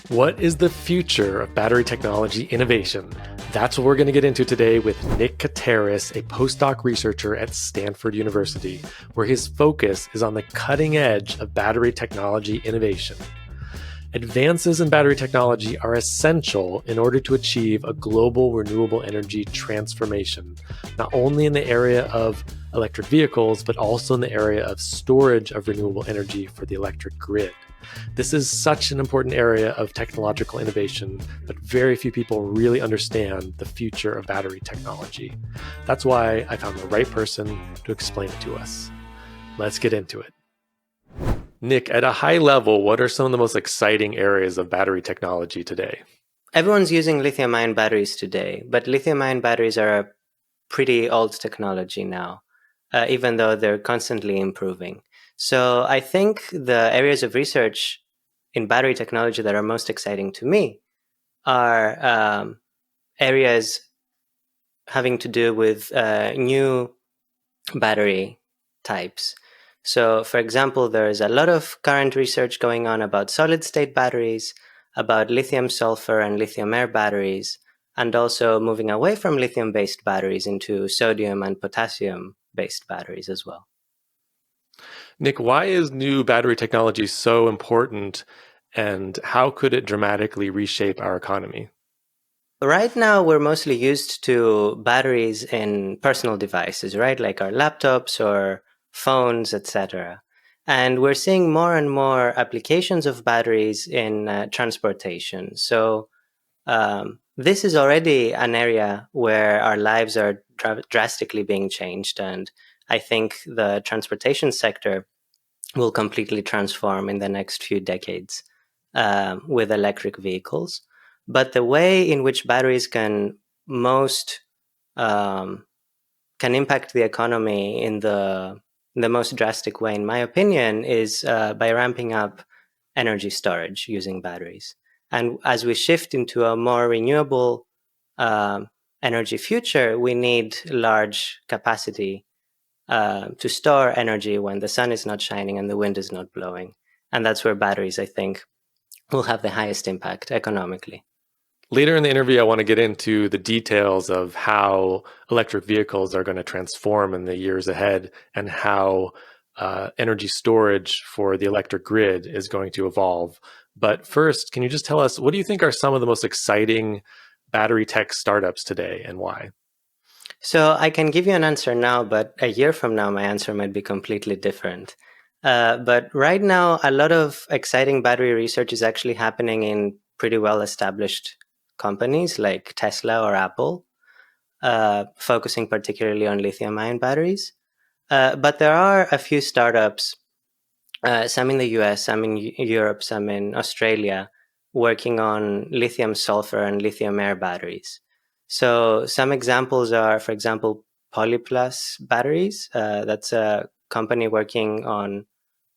What is the future of battery technology innovation? That's what we're going to get into today with Nick Kateris, a postdoc researcher at Stanford University, where his focus is on the cutting edge of battery technology innovation. Advances in battery technology are essential in order to achieve a global renewable energy transformation, not only in the area of electric vehicles, but also in the area of storage of renewable energy for the electric grid. This is such an important area of technological innovation, but very few people really understand the future of battery technology. That's why I found the right person to explain it to us. Let's get into it. Nick, at a high level, what are some of the most exciting areas of battery technology today? Everyone's using lithium-ion batteries today, but lithium-ion batteries are a pretty old technology now, even though they're constantly improving. So I think the areas of research in battery technology that are most exciting to me are areas having to do with new battery types. So, for example, there's a lot of current research going on about solid-state batteries, about lithium-sulfur and lithium-air batteries, and also moving away from lithium-based batteries into sodium and potassium-based batteries as well. Nick, why is new battery technology so important, and how could it dramatically reshape our economy? Right now, we're mostly used to batteries in personal devices, right? Like our laptops or phones, etc. And we're seeing more and more applications of batteries in transportation. So this is already an area where our lives are drastically being changed. And I think the transportation sector will completely transform in the next few decades with electric vehicles. But the way in which batteries can most can impact the economy in the most drastic way, in my opinion, is by ramping up energy storage using batteries. And as we shift into a more renewable energy future, we need large capacity to store energy when the sun is not shining and the wind is not blowing. And that's where batteries, I think, will have the highest impact economically. Later in the interview, I want to get into the details of how electric vehicles are going to transform in the years ahead and how energy storage for the electric grid is going to evolve. But first, can you just tell us, what do you think are some of the most exciting battery tech startups today and why? So I can give you an answer now, but a year from now, my answer might be completely different. But right now, a lot of exciting battery research is actually happening in pretty well-established companies like Tesla or Apple, focusing particularly on lithium-ion batteries. But there are a few startups, some in the US, some in Europe, some in Australia, working on lithium-sulfur and lithium-air batteries. So some examples are, for example, Polyplus batteries. That's a company working on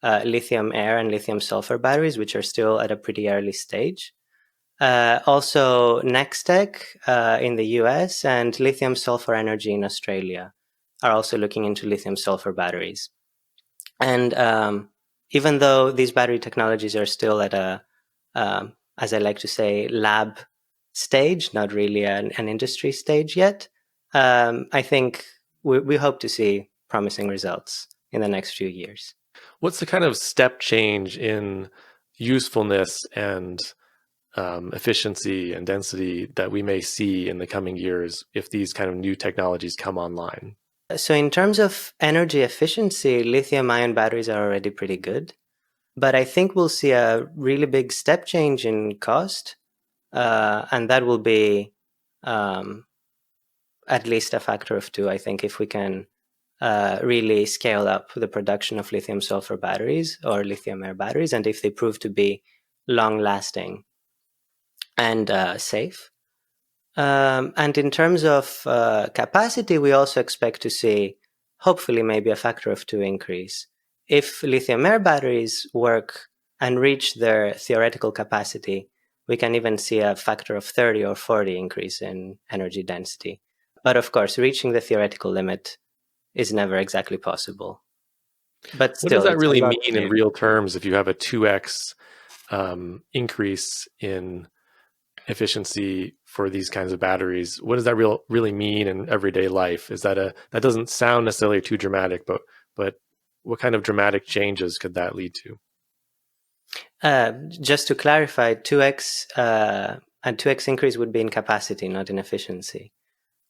lithium-air and lithium-sulfur batteries, which are still at a pretty early stage. Also, Nextech in the US and Lithium-Sulfur Energy in Australia are also looking into lithium-sulfur batteries. And even though these battery technologies are still at as I like to say, lab stage, not really an industry stage yet, I think we hope to see promising results in the next few years. What's the kind of step change in usefulness and efficiency and density that we may see in the coming years if these kind of new technologies come online? So in terms of energy efficiency, lithium-ion batteries are already pretty good. But I think we'll see a really big step change in cost, and that will be at least a factor of 2, I think, if we can really scale up the production of lithium-sulfur batteries or lithium-air batteries, and if they prove to be long-lasting and safe. And in terms of capacity, we also expect to see, hopefully, maybe a factor of 2 increase. If lithium-air batteries work and reach their theoretical capacity, we can even see a factor of 30 or 40 increase in energy density. But of course, reaching the theoretical limit is never exactly possible. But What does still, that it's a really lot mean in to real terms if you have a 2x increase in efficiency for these kinds of batteries, what does that really mean in everyday life? Is that that doesn't sound necessarily too dramatic, but what kind of dramatic changes could that lead to? Just to clarify, 2x a 2x increase would be in capacity, not in efficiency.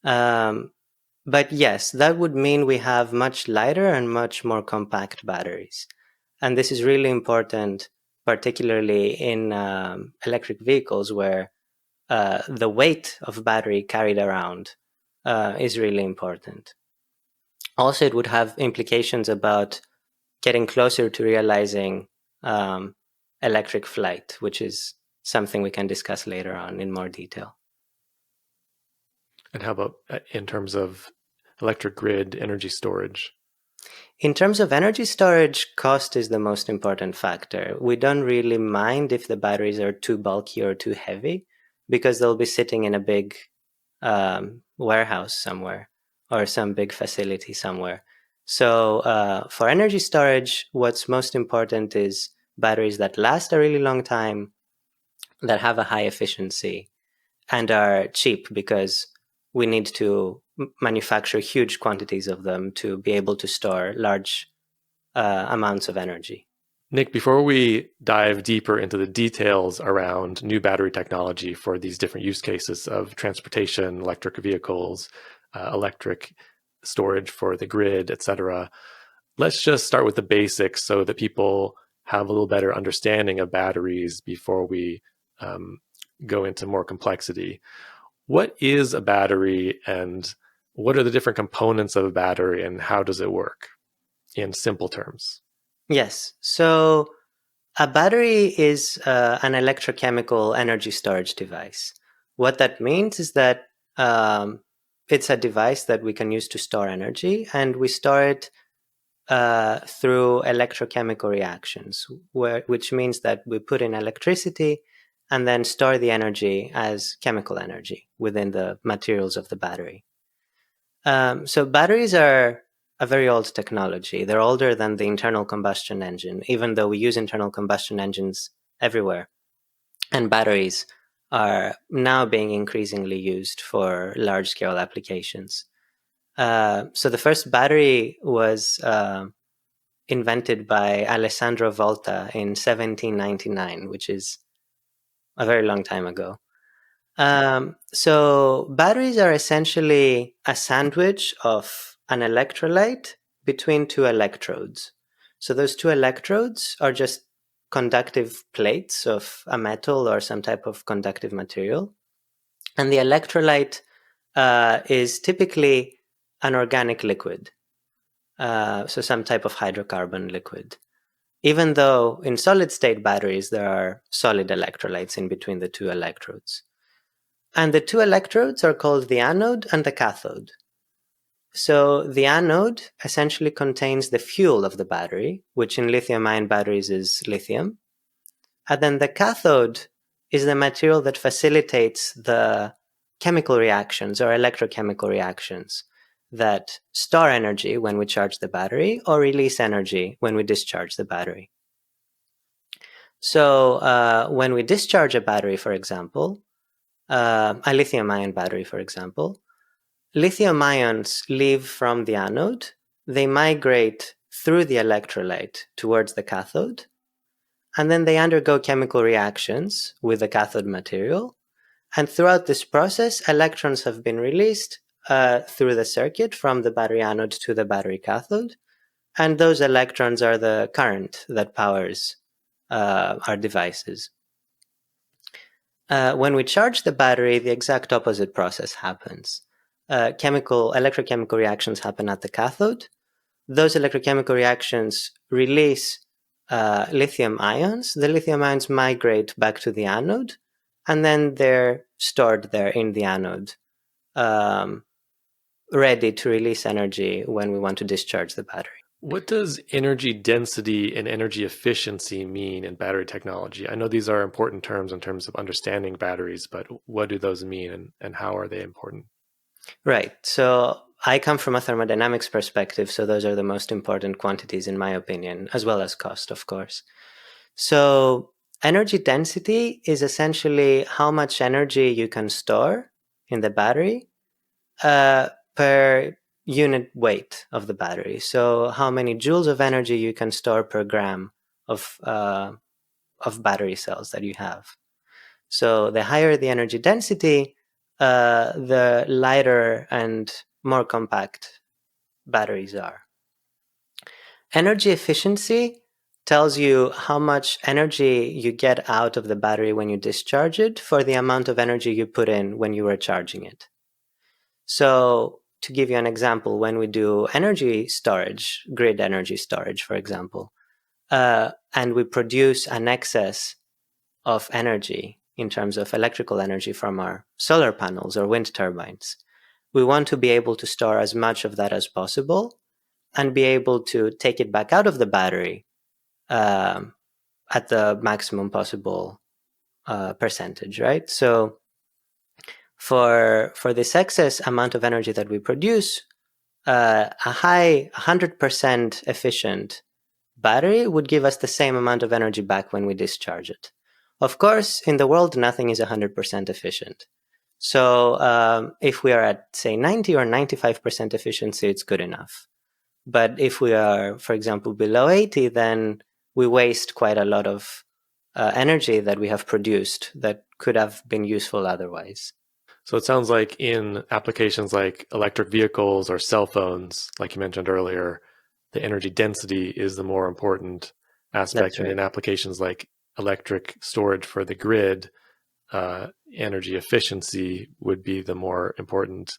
But yes, that would mean we have much lighter and much more compact batteries. And this is really important, particularly in electric vehicles where the weight of battery carried around is really important. Also, it would have implications about getting closer to realizing electric flight, which is something we can discuss later on in more detail. And how about in terms of electric grid energy storage? In terms of energy storage, cost is the most important factor. We don't really mind if the batteries are too bulky or too heavy because they'll be sitting in a big warehouse somewhere or some big facility somewhere. So for energy storage, what's most important is batteries that last a really long time, that have a high efficiency, and are cheap because we need to manufacture huge quantities of them to be able to store large amounts of energy. Nick, before we dive deeper into the details around new battery technology for these different use cases of transportation, electric vehicles, electric storage for the grid, etc., let's just start with the basics so that people have a little better understanding of batteries before we go into more complexity. What is a battery, and what are the different components of a battery, and how does it work in simple terms? Yes. So a battery is an electrochemical energy storage device. What that means is that it's a device that we can use to store energy, and we store it through electrochemical reactions, which means that we put in electricity and then store the energy as chemical energy within the materials of the battery. So batteries are a very old technology. They're older than the internal combustion engine, even though we use internal combustion engines everywhere. And batteries are now being increasingly used for large-scale applications. So the first battery was invented by Alessandro Volta in 1799, which is a very long time ago. So batteries are essentially a sandwich of an electrolyte between two electrodes. So those two electrodes are just conductive plates of a metal or some type of conductive material. And the electrolyte is typically an organic liquid, so some type of hydrocarbon liquid. Even though in solid-state batteries, there are solid electrolytes in between the two electrodes. And the two electrodes are called the anode and the cathode. So the anode essentially contains the fuel of the battery, which in lithium-ion batteries is lithium. And then the cathode is the material that facilitates the chemical reactions or electrochemical reactions that store energy when we charge the battery or release energy when we discharge the battery. So when we discharge a battery, for example, a lithium-ion battery, for example, lithium ions leave from the anode, they migrate through the electrolyte towards the cathode, and then they undergo chemical reactions with the cathode material. And throughout this process, electrons have been released through the circuit from the battery anode to the battery cathode. And those electrons are the current that powers our devices. When we charge the battery, the exact opposite process happens. Electrochemical reactions happen at the cathode. Those electrochemical reactions release lithium ions. The lithium ions migrate back to the anode, and then they're stored there in the anode, ready to release energy when we want to discharge the battery. What does energy density and energy efficiency mean in battery technology? I know these are important terms in terms of understanding batteries, but what do those mean, and how are they important? Right. So I come from a thermodynamics perspective, so those are the most important quantities in my opinion, as well as cost, of course. So Energy density is essentially how much energy you can store in the battery per unit weight of the battery. So how many joules of energy you can store per gram of battery cells that you have. So the higher the energy density, the lighter and more compact batteries are. Energy efficiency tells you how much energy you get out of the battery when you discharge it for the amount of energy you put in when you were charging it. So to give you an example, when we do energy storage, grid energy storage, for example, and we produce an excess of energy in terms of electrical energy from our solar panels or wind turbines, we want to be able to store as much of that as possible and be able to take it back out of the battery at the maximum possible percentage, right? So for this excess amount of energy that we produce, a high 100% efficient battery would give us the same amount of energy back when we discharge it. Of course, in the world, nothing is 100% efficient. So if we are at, say, 90 or 95% efficiency, it's good enough. But if we are, for example, below 80, then we waste quite a lot of energy that we have produced that could have been useful otherwise. So it sounds like in applications like electric vehicles or cell phones, like you mentioned earlier, the energy density is the more important aspect. And in applications like electric storage for the grid, energy efficiency would be the more important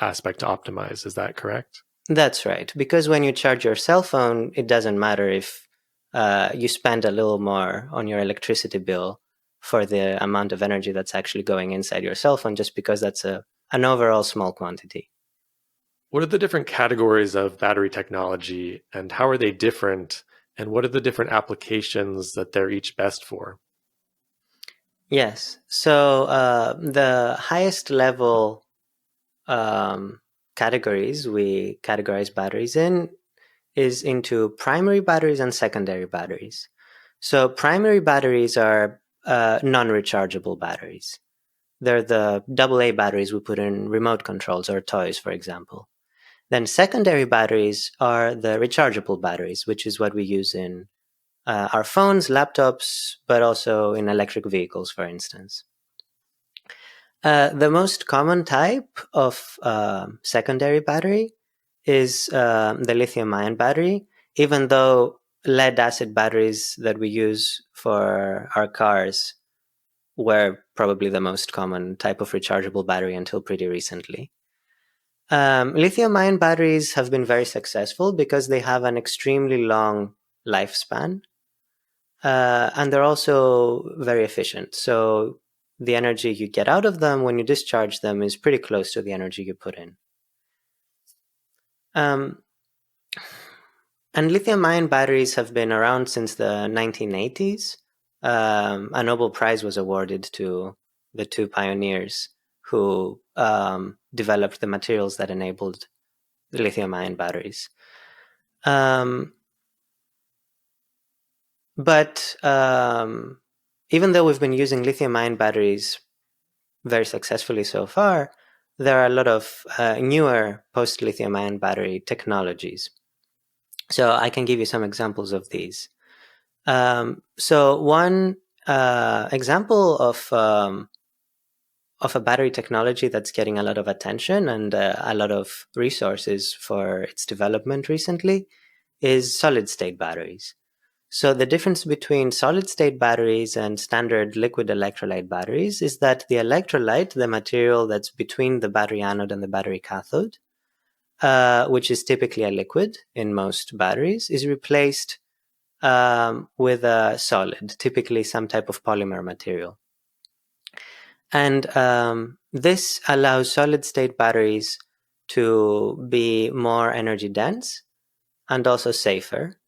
aspect to optimize. Is that correct? That's right. Because when you charge your cell phone, it doesn't matter if you spend a little more on your electricity bill for the amount of energy that's actually going inside your cell phone, just because that's an overall small quantity. What are the different categories of battery technology and how are they different? And what are the different applications that they're each best for? Yes. So the highest level categories we categorize batteries in is into primary batteries and secondary batteries. So primary batteries are non-rechargeable batteries. They're the AA batteries we put in remote controls or toys, for example. Then secondary batteries are the rechargeable batteries, which is what we use in our phones, laptops, but also in electric vehicles, for instance. The most common type of secondary battery is the lithium-ion battery, even though lead-acid batteries that we use for our cars were probably the most common type of rechargeable battery until pretty recently. Lithium-ion batteries have been very successful because they have an extremely long lifespan, and they're also very efficient. So the energy you get out of them when you discharge them is pretty close to the energy you put in. And lithium-ion batteries have been around since the 1980s. A Nobel Prize was awarded to the two pioneers who developed the materials that enabled the lithium-ion batteries. But even though we've been using lithium-ion batteries very successfully so far, there are a lot of newer post-lithium-ion battery technologies. So I can give you some examples of these. So one example of a battery technology that's getting a lot of attention and a lot of resources for its development recently is solid-state batteries. So the difference between solid-state batteries and standard liquid electrolyte batteries is that the electrolyte, the material that's between the battery anode and the battery cathode, which is typically a liquid in most batteries, is replaced with a solid, typically some type of polymer material. And this allows solid-state batteries to be more energy dense and also safer.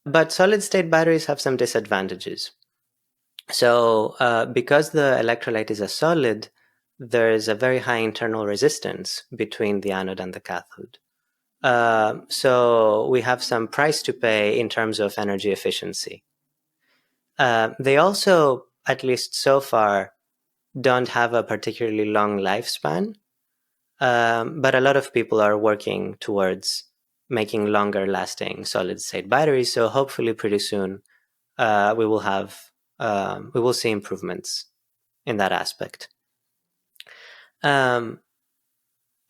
But solid-state batteries have some disadvantages. So because the electrolyte is a solid, there is a very high internal resistance between the anode and the cathode. So we have some price to pay in terms of energy efficiency. They also, at least so far, don't have a particularly long lifespan, but a lot of people are working towards making longer lasting solid state batteries. So hopefully pretty soon we will see improvements in that aspect. An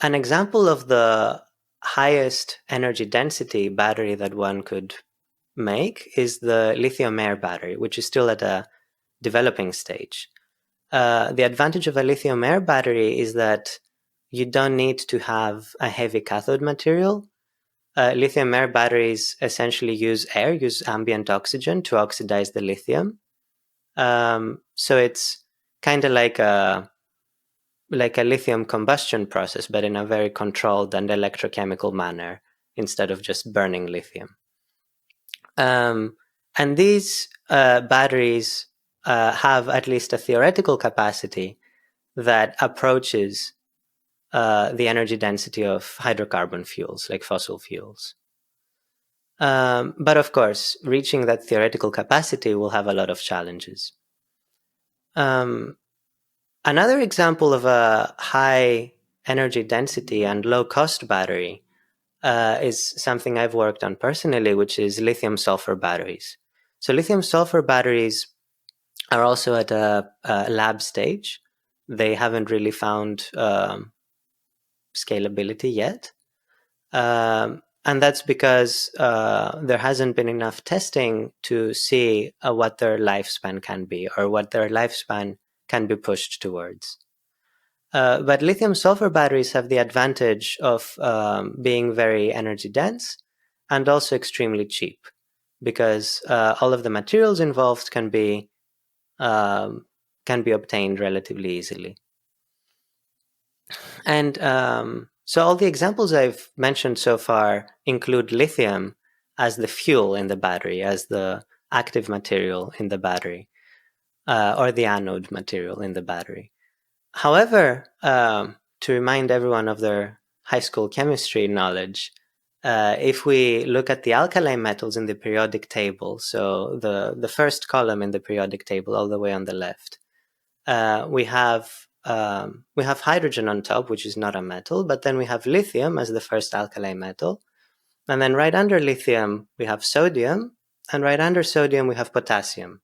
example of the highest energy density battery that one could make is the lithium-air battery, which is still at a developing stage. The advantage of a lithium-air battery is that you don't need to have a heavy cathode material. Lithium-air batteries essentially use ambient oxygen to oxidize the lithium. So it's kind of like a lithium combustion process, but in a very controlled and electrochemical manner instead of just burning lithium. And these batteries have at least a theoretical capacity that approaches the energy density of hydrocarbon fuels, like fossil fuels. But of course, reaching that theoretical capacity will have a lot of challenges. Another example of a high energy density and low cost battery is something I've worked on personally, which is lithium-sulfur batteries. So lithium-sulfur batteries are also at a lab stage. They haven't really found scalability yet. And that's because there hasn't been enough testing to see what their lifespan can be or what their lifespan can be pushed towards. But lithium-sulfur batteries have the advantage of being very energy dense and also extremely cheap, because all of the materials involved can be obtained relatively easily. And so all the examples I've mentioned so far include lithium as the fuel in the battery, as the active material in the battery, or the anode material in the battery. However, to remind everyone of their high school chemistry knowledge, if we look at the alkali metals in the periodic table, so the first column in the periodic table all the way on the left, we have hydrogen on top, which is not a metal, but then we have lithium as the first alkali metal. And then right under lithium, we have sodium, and right under sodium, we have potassium.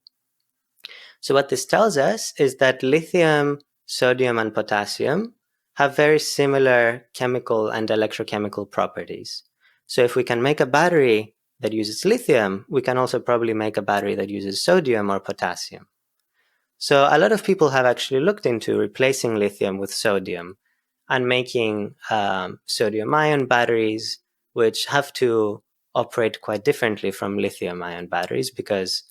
So what this tells us is that lithium, sodium, and potassium have very similar chemical and electrochemical properties. So if we can make a battery that uses lithium, we can also probably make a battery that uses sodium or potassium. So a lot of people have actually looked into replacing lithium with sodium and making sodium-ion batteries, which have to operate quite differently from lithium-ion batteries because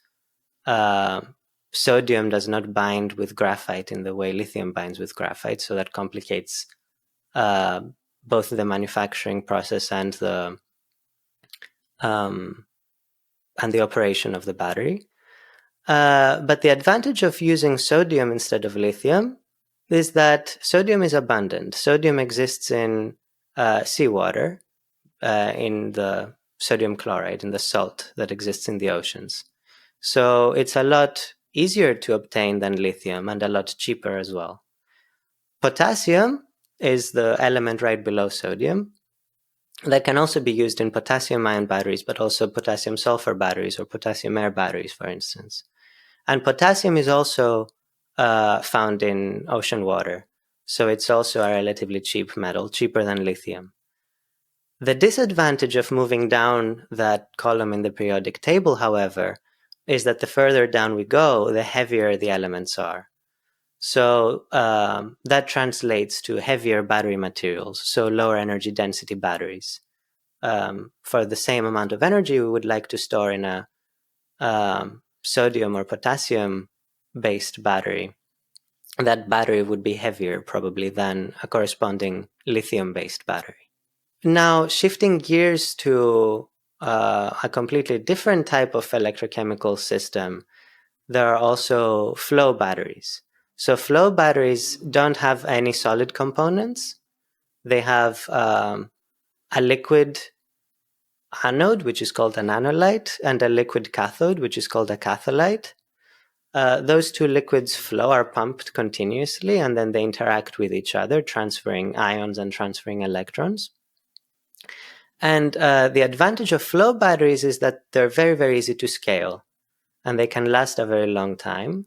sodium does not bind with graphite in the way lithium binds with graphite, so that complicates both the manufacturing process and the operation of the battery. But the advantage of using sodium instead of lithium is that sodium is abundant. Sodium exists in seawater, in the sodium chloride, in the salt that exists in the oceans. So it's a lot easier to obtain than lithium and a lot cheaper as well. Potassium is the element right below sodium that can also be used in potassium-ion batteries, but also potassium-sulfur batteries or potassium-air batteries, for instance. And potassium is also found in ocean water, so it's also a relatively cheap metal, cheaper than lithium. The disadvantage of moving down that column in the periodic table, however, is that the further down we go, the heavier the elements are. So that translates to heavier battery materials, so lower energy density batteries. For the same amount of energy we would like to store in a sodium or potassium based battery, that battery would be heavier probably than a corresponding lithium based battery. Now, shifting gears to a completely different type of electrochemical system, there are also flow batteries. So flow batteries don't have any solid components. They have a liquid anode, which is called an anolyte, and a liquid cathode, which is called a catholyte. Those two liquids flow, are pumped continuously, and then they interact with each other, transferring ions and transferring electrons. And the advantage of flow batteries is that they're very, very easy to scale, and they can last a very long time,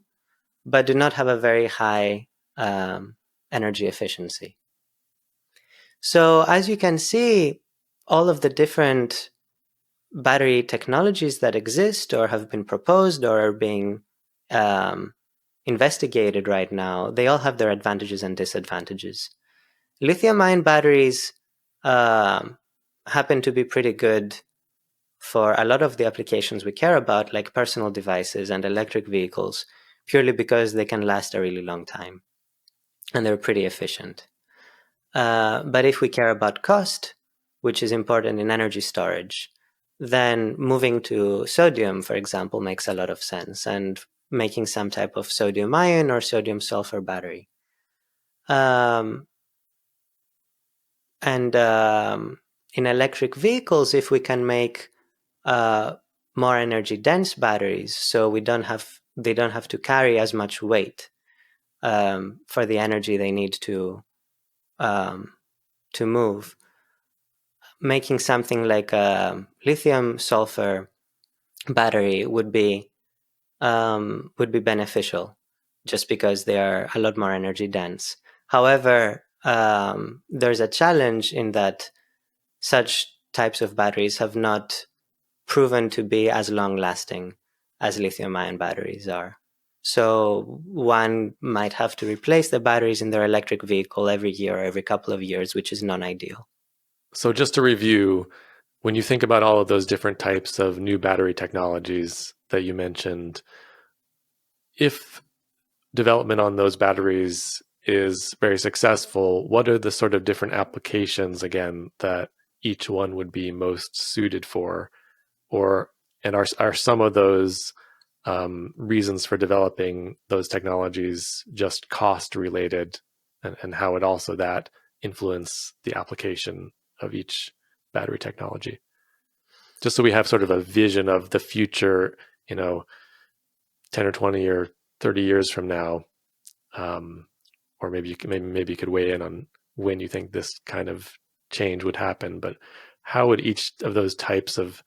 but do not have a very high energy efficiency. So as you can see, all of the different battery technologies that exist or have been proposed or are being investigated right now, they all have their advantages and disadvantages. Lithium-ion batteries happen to be pretty good for a lot of the applications we care about, like personal devices and electric vehicles, purely because they can last a really long time and they're pretty efficient. But if we care about cost, which is important in energy storage, then moving to sodium, for example, makes a lot of sense, and making some type of sodium-ion or sodium-sulfur battery. In electric vehicles, if we can make more energy dense batteries, so they don't have to carry as much weight for the energy they need to move, making something like a lithium-sulfur battery would be beneficial, just because they are a lot more energy dense. However, there's a challenge in that such types of batteries have not proven to be as long-lasting as lithium-ion batteries are. So one might have to replace the batteries in their electric vehicle every year or every couple of years, which is non-ideal. So just to review, when you think about all of those different types of new battery technologies that you mentioned, if development on those batteries is very successful, what are the sort of different applications, again, that each one would be most suited for? And are some of those reasons for developing those technologies just cost related, and how would also that influence the application of each battery technology? Just so we have sort of a vision of the future, 10 or 20 or 30 years from now, or maybe you could weigh in on when you think this kind of change would happen. But how would each of those types of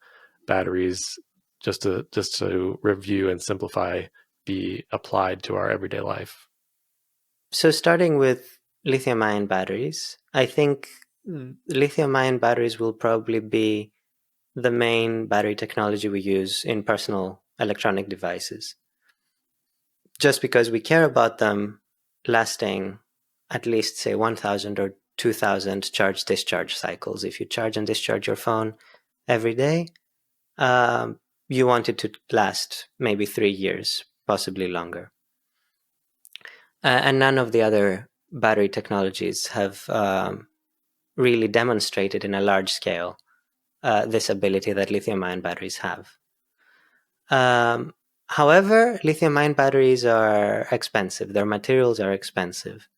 batteries, just to review and simplify, be applied to our everyday life? So starting with lithium-ion batteries, I think lithium-ion batteries will probably be the main battery technology we use in personal electronic devices, just because we care about them lasting at least, say, 1,000 or 2,000 charge-discharge cycles. If you charge and discharge your phone every day, you want it to last maybe 3 years, possibly longer. And none of the other battery technologies have really demonstrated in a large scale this ability that lithium-ion batteries have. However, lithium-ion batteries are expensive. Their materials are expensive.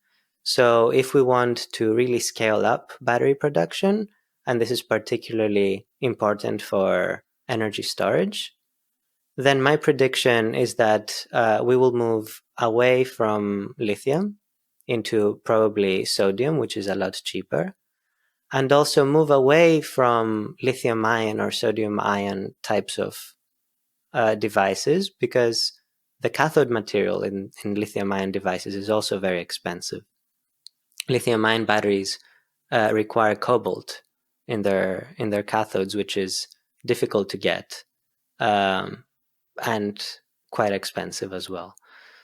So if we want to really scale up battery production, and this is particularly important for energy storage, then my prediction is that we will move away from lithium into probably sodium, which is a lot cheaper, and also move away from lithium-ion or sodium-ion types of devices, because the cathode material in lithium-ion devices is also very expensive. Lithium-ion batteries require cobalt in their cathodes, which is difficult to get and quite expensive as well.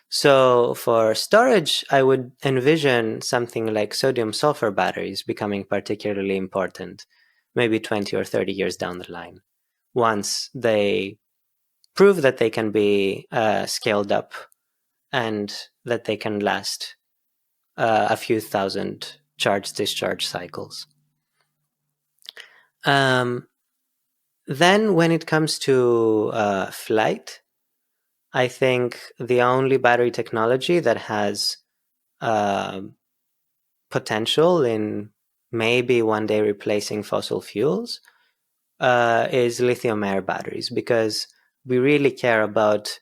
So for storage, I would envision something like sodium-sulfur batteries becoming particularly important, maybe 20 or 30 years down the line, once they prove that they can be scaled up and that they can last a few thousand charge-discharge cycles. Then when it comes to flight, I think the only battery technology that has potential in maybe one day replacing fossil fuels is lithium-air batteries, because we really care about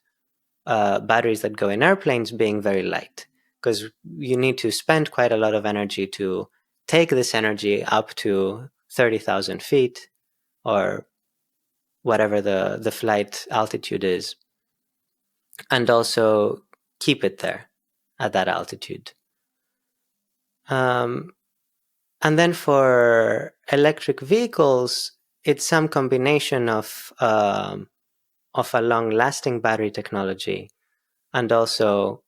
batteries that go in airplanes being very light, because you need to spend quite a lot of energy to take this energy up to 30,000 feet or whatever the flight altitude is, and also keep it there at that altitude. And then for electric vehicles, it's some combination of a long-lasting battery technology and also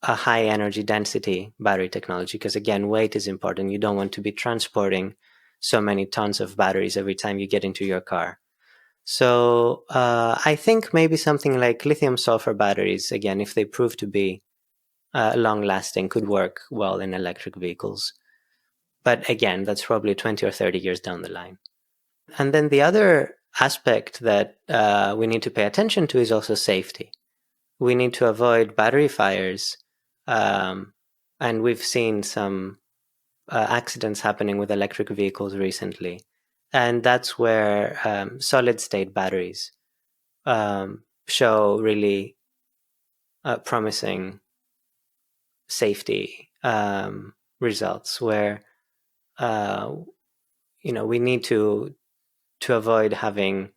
a high energy density battery technology, because again, weight is important. You don't want to be transporting so many tons of batteries every time you get into your car. So I think maybe something like lithium-sulfur batteries, again, if they prove to be long-lasting, could work well in electric vehicles. But again, that's probably 20 or 30 years down the line. And then the other aspect that we need to pay attention to is also safety. We need to avoid battery fires. And we've seen some accidents happening with electric vehicles recently. And that's where solid state batteries show really promising safety results, where we need to avoid having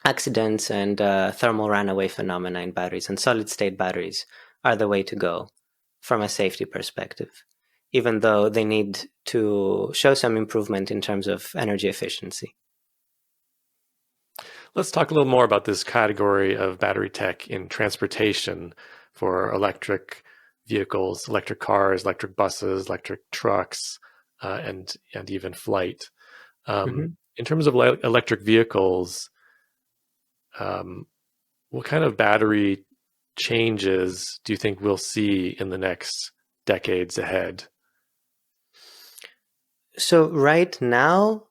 accidents and thermal runaway phenomena in batteries, and solid state batteries are the way to go from a safety perspective, even though they need to show some improvement in terms of energy efficiency. Let's talk a little more about this category of battery tech in transportation for electric vehicles, electric cars, electric buses, electric trucks, and even flight. In terms of electric vehicles, what kind of battery changes do you think we'll see in the next decades ahead? So right now,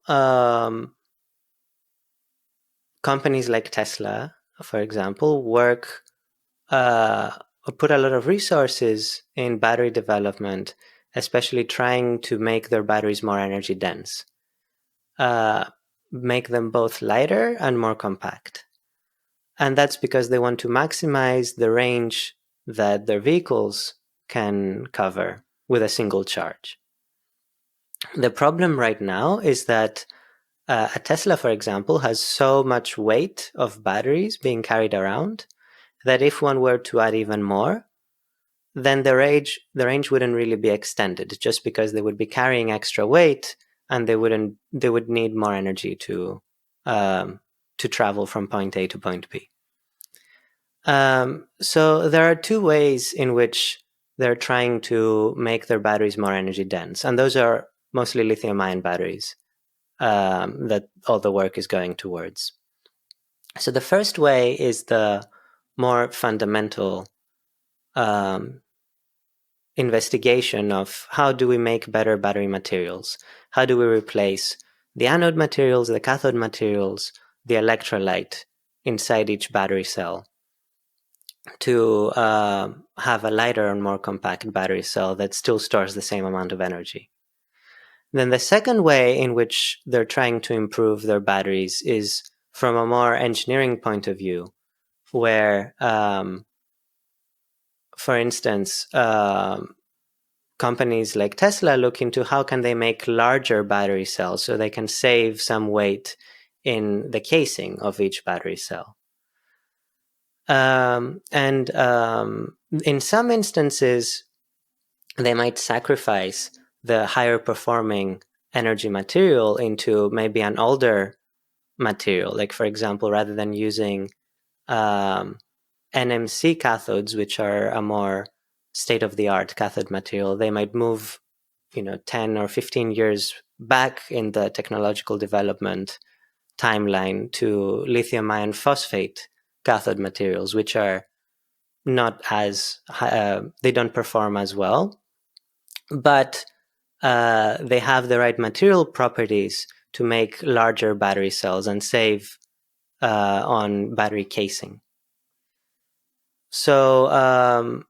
companies like Tesla, for example, put a lot of resources in battery development, especially trying to make their batteries more energy dense, make them both lighter and more compact. And that's because they want to maximize the range that their vehicles can cover with a single charge. The problem right now is that a Tesla, for example, has so much weight of batteries being carried around that if one were to add even more, then the range wouldn't really be extended, just because they would be carrying extra weight and they would need more energy to travel from point A to point B. So there are two ways in which they're trying to make their batteries more energy dense, and those are mostly lithium-ion batteries that all the work is going towards. So the first way is the more fundamental investigation of how do we make better battery materials? How do we replace the anode materials, the cathode materials, the electrolyte inside each battery cell to have a lighter and more compact battery cell that still stores the same amount of energy? Then the second way in which they're trying to improve their batteries is from a more engineering point of view, where, for instance, companies like Tesla look into how can they make larger battery cells so they can save some weight in the casing of each battery cell. And in some instances, they might sacrifice the higher performing energy material into maybe an older material. Like, for example, rather than using NMC cathodes, which are a more state-of-the-art cathode material, they might move 10 or 15 years back in the technological development timeline to lithium-ion phosphate cathode materials, which are not as they don't perform as well, but they have the right material properties to make larger battery cells and save on battery casing. So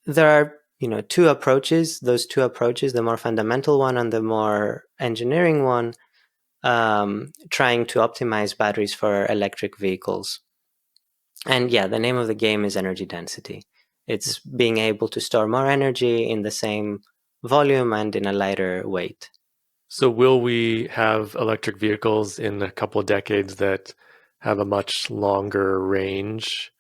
there are two approaches. Those two approaches, the more fundamental one and the more engineering one, trying to optimize batteries for electric vehicles. And yeah, the name of the game is energy density. It's being able to store more energy in the same volume and in a lighter weight. So will we have electric vehicles in a couple of decades that have a much longer range?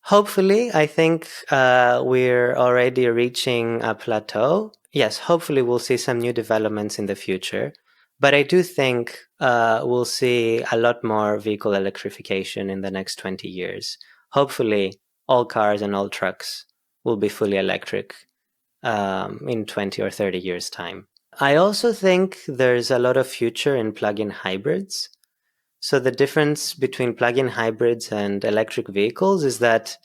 Hopefully, I think we're already reaching a plateau. Yes, hopefully we'll see some new developments in the future. But I do think we'll see a lot more vehicle electrification in the next 20 years. Hopefully, all cars and all trucks will be fully electric in 20 or 30 years' time. I also think there's a lot of future in plug-in hybrids. So the difference between plug-in hybrids and electric vehicles is that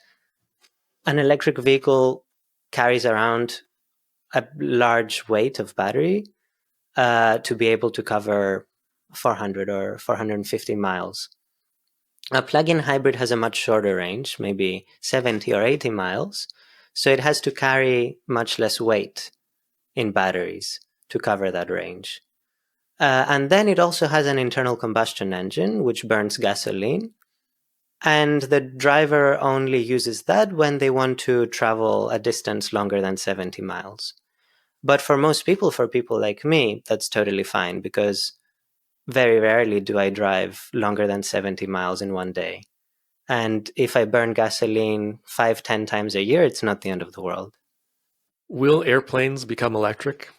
an electric vehicle carries around a large weight of battery to be able to cover 400 or 450 miles. A plug-in hybrid has a much shorter range, maybe 70 or 80 miles, so it has to carry much less weight in batteries to cover that range. And then it also has an internal combustion engine, which burns gasoline. And the driver only uses that when they want to travel a distance longer than 70 miles. But for most people, for people like me, that's totally fine because very rarely do I drive longer than 70 miles in one day. And if I burn gasoline 5, 10 times a year, it's not the end of the world. Will airplanes become electric?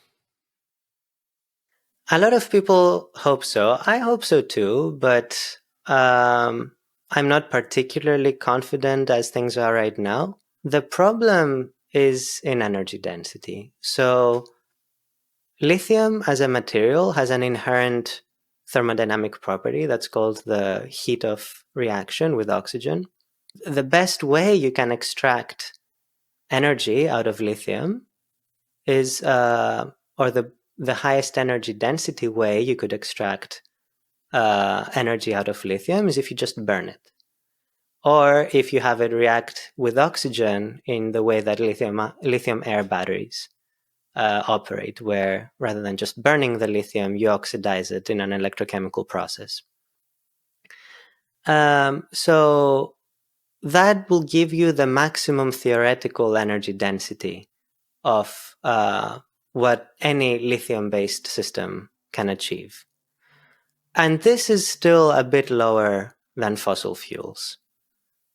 A lot of people hope so. I hope so too, but I'm not particularly confident as things are right now. The problem is in energy density. So lithium as a material has an inherent thermodynamic property that's called the heat of reaction with oxygen. The best way you can extract energy out of lithium is, or the highest energy density way you could extract energy out of lithium is if you just burn it. Or if you have it react with oxygen in the way that lithium air batteries operate, where rather than just burning the lithium, you oxidize it in an electrochemical process. So that will give you the maximum theoretical energy density of what any lithium-based system can achieve. And this is still a bit lower than fossil fuels.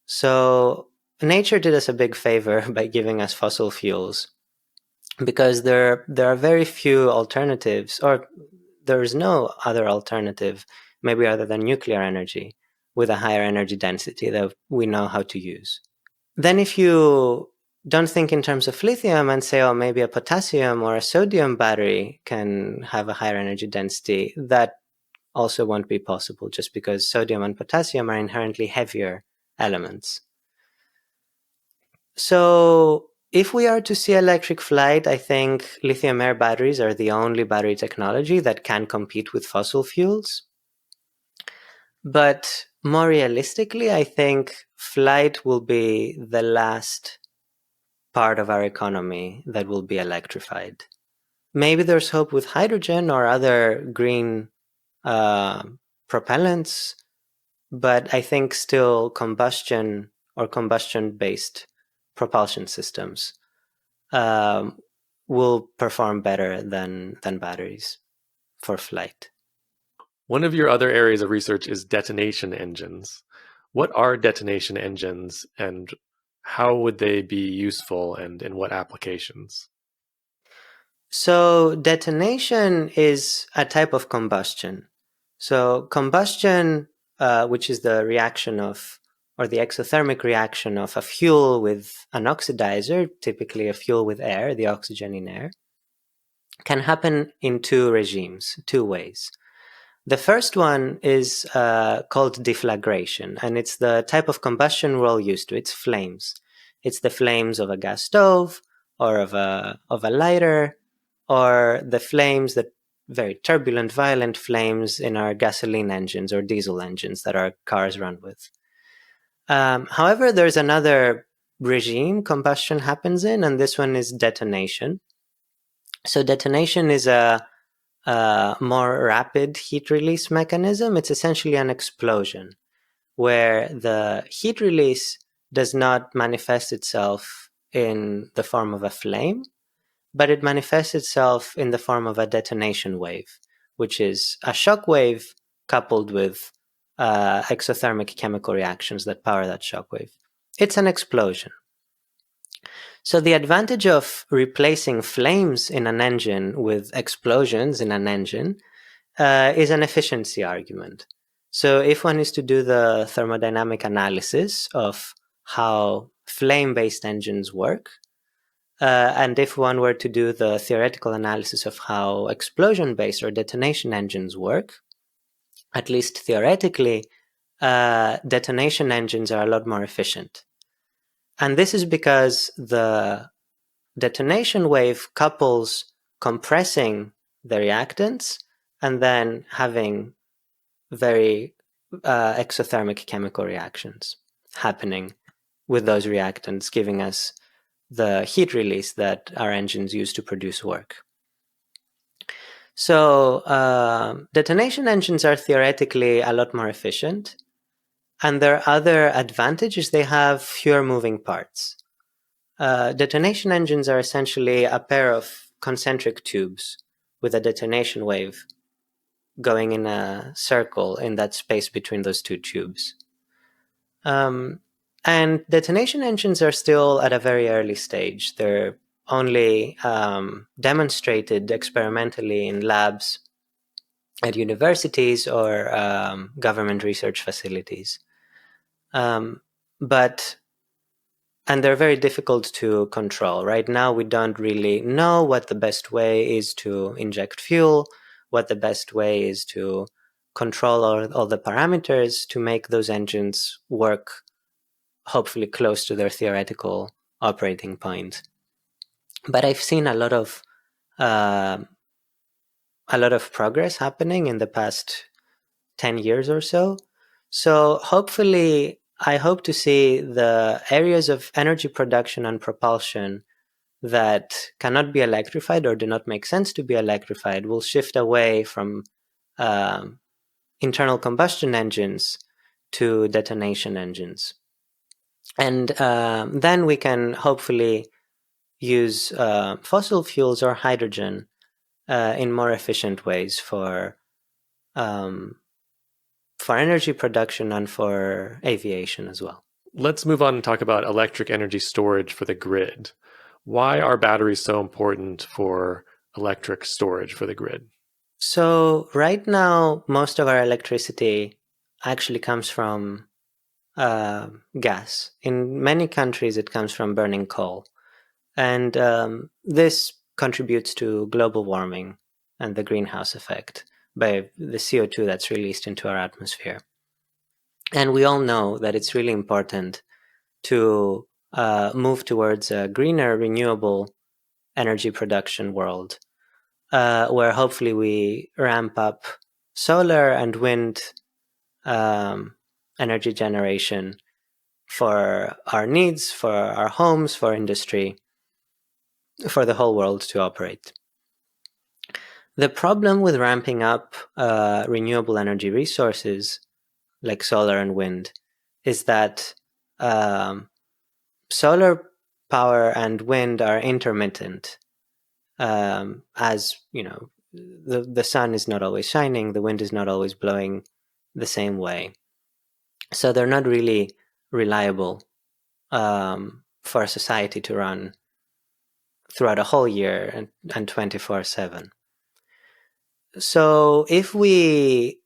So nature did us a big favor by giving us fossil fuels because there are very few alternatives, or there is no other alternative, maybe other than nuclear energy, with a higher energy density that we know how to use. Then if you don't think in terms of lithium and say, oh, maybe a potassium or a sodium battery can have a higher energy density, that also won't be possible just because sodium and potassium are inherently heavier elements. So if we are to see electric flight, I think lithium air batteries are the only battery technology that can compete with fossil fuels. But more realistically, I think flight will be the last part of our economy that will be electrified. Maybe there's hope with hydrogen or other green propellants, but I think still combustion or combustion-based propulsion systems will perform better than batteries for flight. One of your other areas of research is detonation engines. What are detonation engines and how would they be useful and in what applications? So detonation is a type of combustion. So combustion, which is the reaction of, or the exothermic reaction of a fuel with an oxidizer, typically a fuel with air, the oxygen in air, can happen in two regimes, two ways. The first one is called deflagration, and it's the type of combustion we're all used to. It's flames. It's the flames of a gas stove or of a lighter, or the flames, that very turbulent, violent flames in our gasoline engines or diesel engines that our cars run with. However, there's another regime combustion happens in, and this one is detonation. So detonation is a more rapid heat release mechanism. It's essentially an explosion where the heat release does not manifest itself in the form of a flame, but it manifests itself in the form of a detonation wave, which is a shock wave coupled with exothermic chemical reactions that power that shock wave. It's an explosion. So the advantage of replacing flames in an engine with explosions in an engine is an efficiency argument. So if one is to do the thermodynamic analysis of how flame-based engines work, and if one were to do the theoretical analysis of how explosion-based or detonation engines work, at least theoretically, detonation engines are a lot more efficient. And this is because the detonation wave couples compressing the reactants and then having very exothermic chemical reactions happening with those reactants, giving us the heat release that our engines use to produce work. So detonation engines are theoretically a lot more efficient. And their other advantage is they have fewer moving parts. Detonation engines are essentially a pair of concentric tubes with a detonation wave going in a circle in that space between those two tubes. And detonation engines are still at a very early stage. They're only demonstrated experimentally in labs at universities or government research facilities. And they're very difficult to control. Right now, we don't really know what the best way is to inject fuel, what the best way is to control all the parameters to make those engines work hopefully close to their theoretical operating point. But I've seen a lot of progress happening in the past 10 years or so. So hopefully, I hope to see the areas of energy production and propulsion that cannot be electrified or do not make sense to be electrified will shift away from internal combustion engines to detonation engines. And then we can hopefully use fossil fuels or hydrogen in more efficient ways for energy production and for aviation as well. Let's move on and talk about electric energy storage for the grid. Why are batteries so important for electric storage for the grid? So right now, most of our electricity actually comes from gas. In many countries, it comes from burning coal. And this contributes to global warming and the greenhouse effect by the CO2 that's released into our atmosphere. And we all know that it's really important to move towards a greener, renewable energy production world, where hopefully we ramp up solar and wind energy generation for our needs, for our homes, for industry, for the whole world to operate. The problem with ramping up renewable energy resources like solar and wind is that solar power and wind are intermittent. As you know, the sun is not always shining, the wind is not always blowing the same way. So they're not really reliable for a society to run throughout a whole year and 24/7. So if we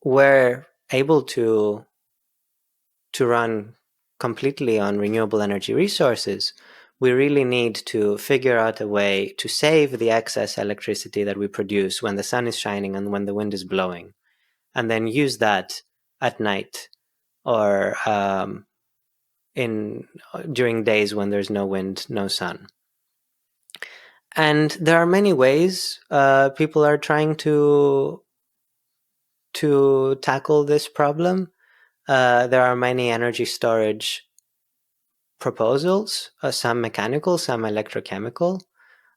were able to run completely on renewable energy resources, we really need to figure out a way to save the excess electricity that we produce when the sun is shining and when the wind is blowing, and then use that at night or during days when there's no wind, no sun. And there are many ways people are trying to tackle this problem. There are many energy storage proposals, some mechanical, some electrochemical.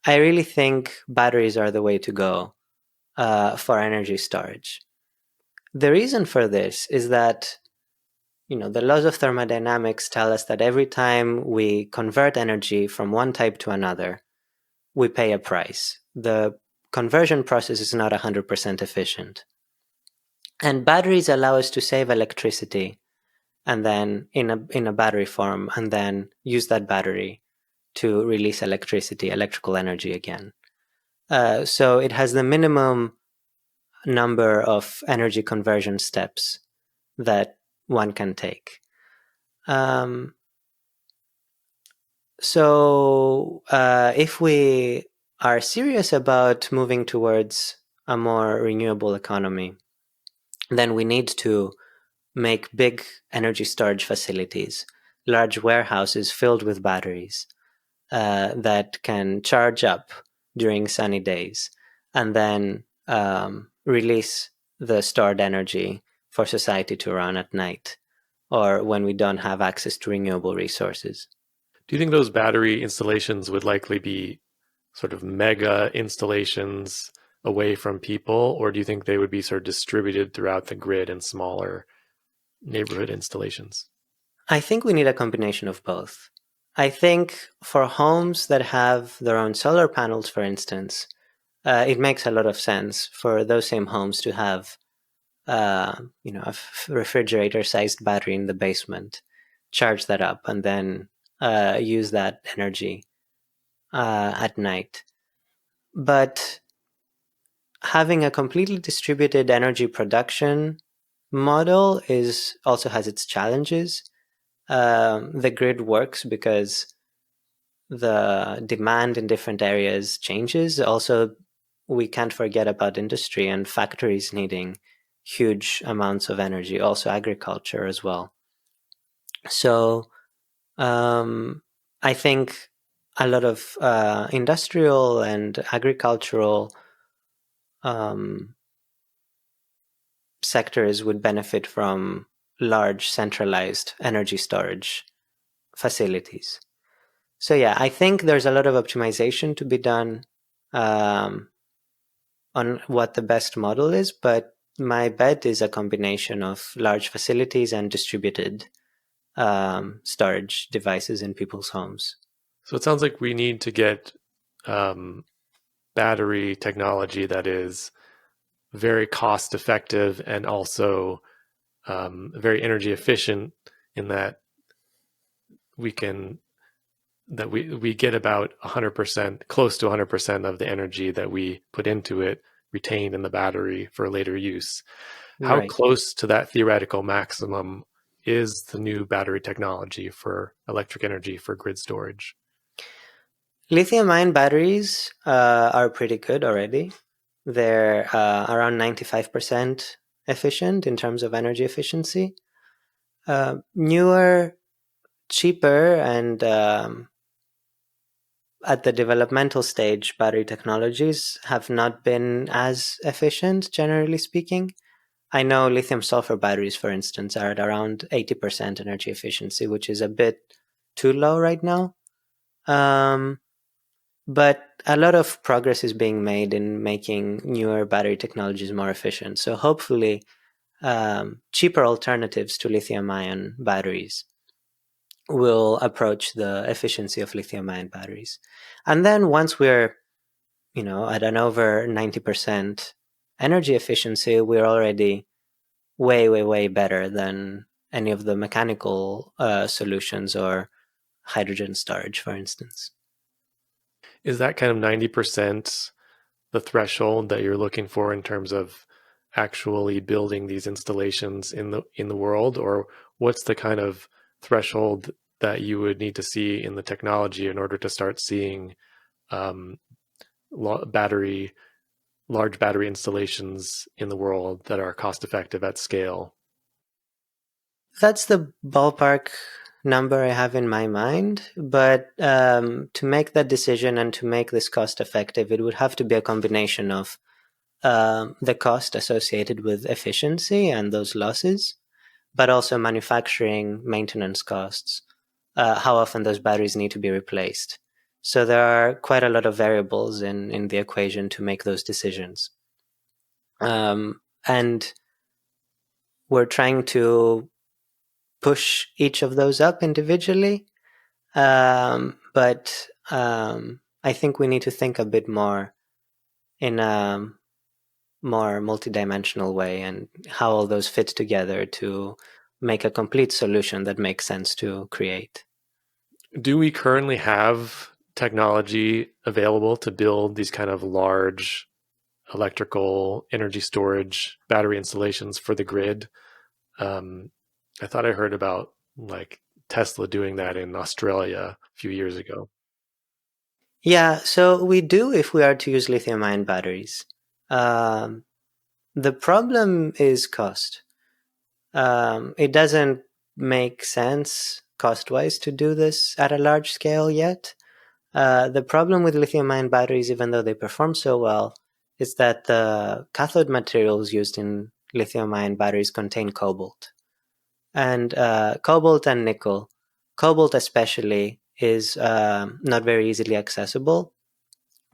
I really think batteries are the way to go for energy storage. The reason for this is that the laws of thermodynamics tell us that every time we convert energy from one type to another, we pay a price. The conversion process is not 100% efficient. And batteries allow us to save electricity and then in a battery form, and then use that battery to release electrical energy again. So it has the minimum number of energy conversion steps that one can take. So if we are serious about moving towards a more renewable economy, then we need to make big energy storage facilities, large warehouses filled with batteries that can charge up during sunny days and then release the stored energy for society to run at night or when we don't have access to renewable resources. Do you think those battery installations would likely be sort of mega installations away from people, or do you think they would be sort of distributed throughout the grid in smaller neighborhood installations? I think we need a combination of both. I think for homes that have their own solar panels, for instance, it makes a lot of sense for those same homes to have a refrigerator-sized battery in the basement, charge that up, and then use that energy at night. But having a completely distributed energy production model also has its challenges. The grid works because the demand in different areas changes. Also, we can't forget about industry and factories needing huge amounts of energy, also agriculture as well. So I think a lot of industrial and agricultural sectors would benefit from large centralized energy storage facilities. So yeah, I think there's a lot of optimization to be done on what the best model is, but my bet is a combination of large facilities and distributed storage devices in people's homes. So it sounds like we need to get battery technology that is very cost effective and also very energy efficient, in that we can we get about 100%, close to 100% of the energy that we put into it retained in the battery for later use. How Right. close to that theoretical maximum is the new battery technology for electric energy for grid storage? Lithium-ion batteries are pretty good already. They're around 95% efficient in terms of energy efficiency. Newer, cheaper, and at the developmental stage, battery technologies have not been as efficient, generally speaking. I know lithium-sulfur batteries, for instance, are at around 80% energy efficiency, which is a bit too low right now. But a lot of progress is being made in making newer battery technologies more efficient. So hopefully, cheaper alternatives to lithium-ion batteries will approach the efficiency of lithium-ion batteries. And then once we're, at an over 90% energy efficiency, we're already way, way, way better than any of the mechanical solutions or hydrogen storage, for instance. Is that kind of 90% the threshold that you're looking for in terms of actually building these installations in the world, or what's the kind of threshold that you would need to see in the technology in order to start seeing um, battery large battery installations in the world that are cost effective at scale? That's the ballpark number I have in my mind. But to make that decision and to make this cost effective, it would have to be a combination of the cost associated with efficiency and those losses, but also manufacturing maintenance costs, how often those batteries need to be replaced. So there are quite a lot of variables in the equation to make those decisions. And we're trying to push each of those up individually. But I think we need to think a bit more in a more multidimensional way and how all those fit together to make a complete solution that makes sense to create. Do we currently have technology available to build these kind of large electrical energy storage battery installations for the grid? I thought I heard about like Tesla doing that in Australia a few years ago. Yeah, so we do if we are to use lithium-ion batteries. Um, the problem is cost. It doesn't make sense cost-wise to do this at a large scale yet. The problem with lithium-ion batteries, even though they perform so well, is that the cathode materials used in lithium-ion batteries contain cobalt. And cobalt and nickel, cobalt especially, is not very easily accessible.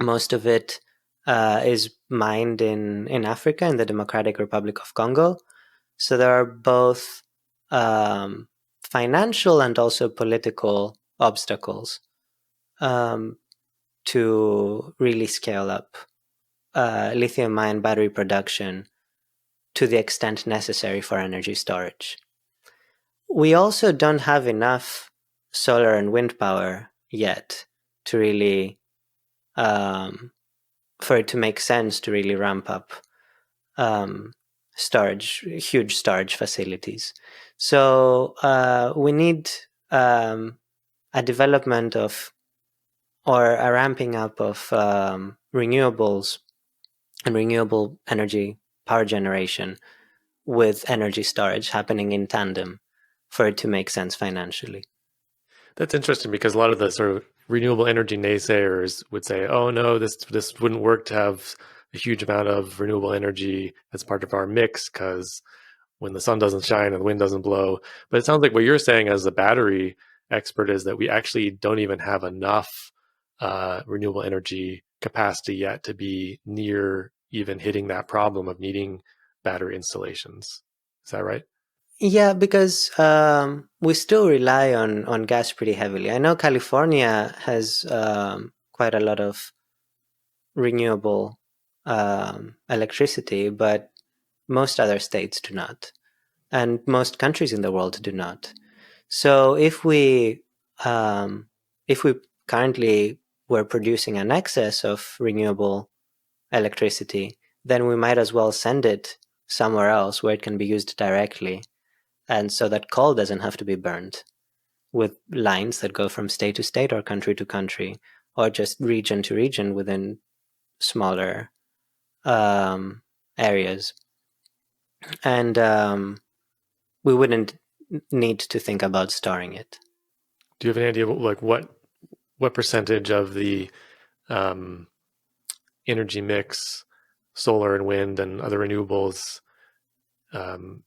Most of it is mined in Africa, in the Democratic Republic of Congo. So there are both um, financial and also political obstacles um, to really scale up lithium-ion battery production to the extent necessary for energy storage. We also don't have enough solar and wind power yet to really, for it to make sense to really ramp up um, huge storage facilities. So we need a development of or a ramping up of renewables and renewable energy power generation with energy storage happening in tandem for it to make sense financially. That's interesting because a lot of the sort of renewable energy naysayers would say, "Oh no, this wouldn't work to have a huge amount of renewable energy as part of our mix because when the sun doesn't shine and the wind doesn't blow." But it sounds like what you're saying as a battery expert is that we actually don't even have enough renewable energy capacity yet to be near even hitting that problem of needing battery installations. Is that right? Yeah, because we still rely on gas pretty heavily. I know California has quite a lot of renewable electricity, but most other states do not, and most countries in the world do not. So um, if we currently were producing an excess of renewable electricity, then we might as well send it somewhere else where it can be used directly, and so that coal doesn't have to be burned with lines that go from state to state or country to country, or just region to region within smaller areas. And we wouldn't need to think about storing it. Do you have an idea of like what percentage of the um, energy mix, solar and wind and other renewables, um,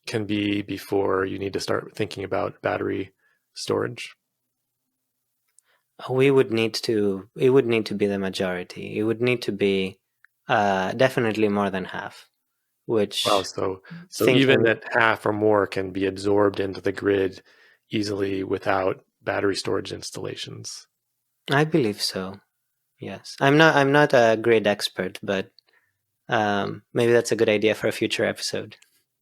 can be before you need to start thinking about battery storage? We would need to. It would need to be the majority. It would need to be definitely more than half. Wow, Which so even thinking, that half or more can be absorbed into the grid easily without battery storage installations. I believe so. Yes, I'm not a grid expert, but maybe that's a good idea for a future episode.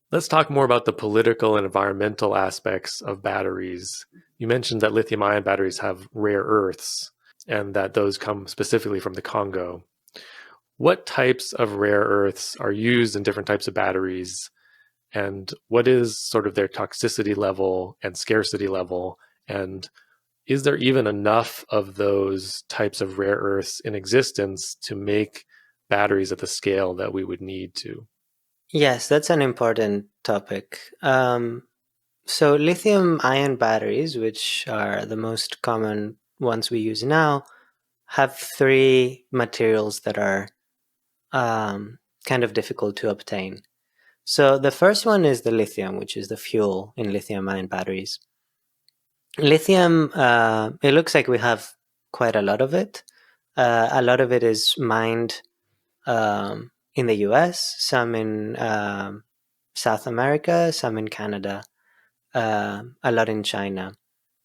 Let's talk more about the political and environmental aspects of batteries. You mentioned that lithium ion batteries have rare earths and that those come specifically from the Congo. What types of rare earths are used in different types of batteries, and what is sort of their toxicity level and scarcity level? And is there even enough of those types of rare earths in existence to make batteries at the scale that we would need to? Yes, that's an important topic. So lithium-ion batteries, which are the most common ones we use now, have three materials that are kind of difficult to obtain. So the first one is the lithium, which is the fuel in lithium-ion batteries. Lithium, it looks like we have quite a lot of it. A lot of it is mined in the US, some in South America, some in Canada. a lot in China.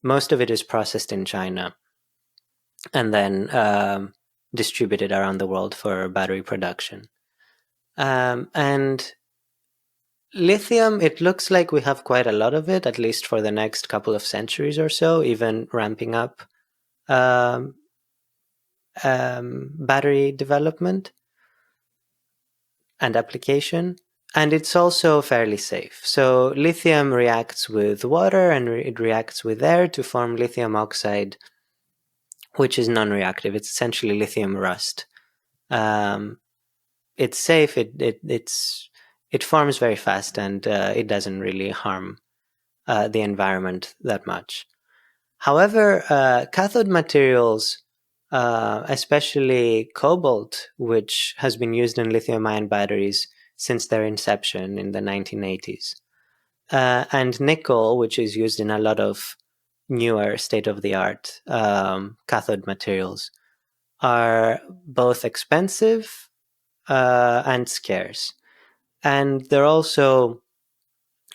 Most of it is processed in China and then distributed around the world for battery production. And lithium, it looks like we have quite a lot of it, at least for the next couple of centuries or so, even ramping up um, battery development and application. And it's also fairly safe. So lithium reacts with water and it reacts with air to form lithium oxide, which is non-reactive. It's essentially lithium rust. Um, it's safe. It forms very fast, and it doesn't really harm the environment that much. However, cathode materials, especially cobalt, which has been used in lithium-ion batteries since their inception in the 1980s, and nickel, which is used in a lot of newer state-of-the-art cathode materials, are both expensive and scarce. And they're also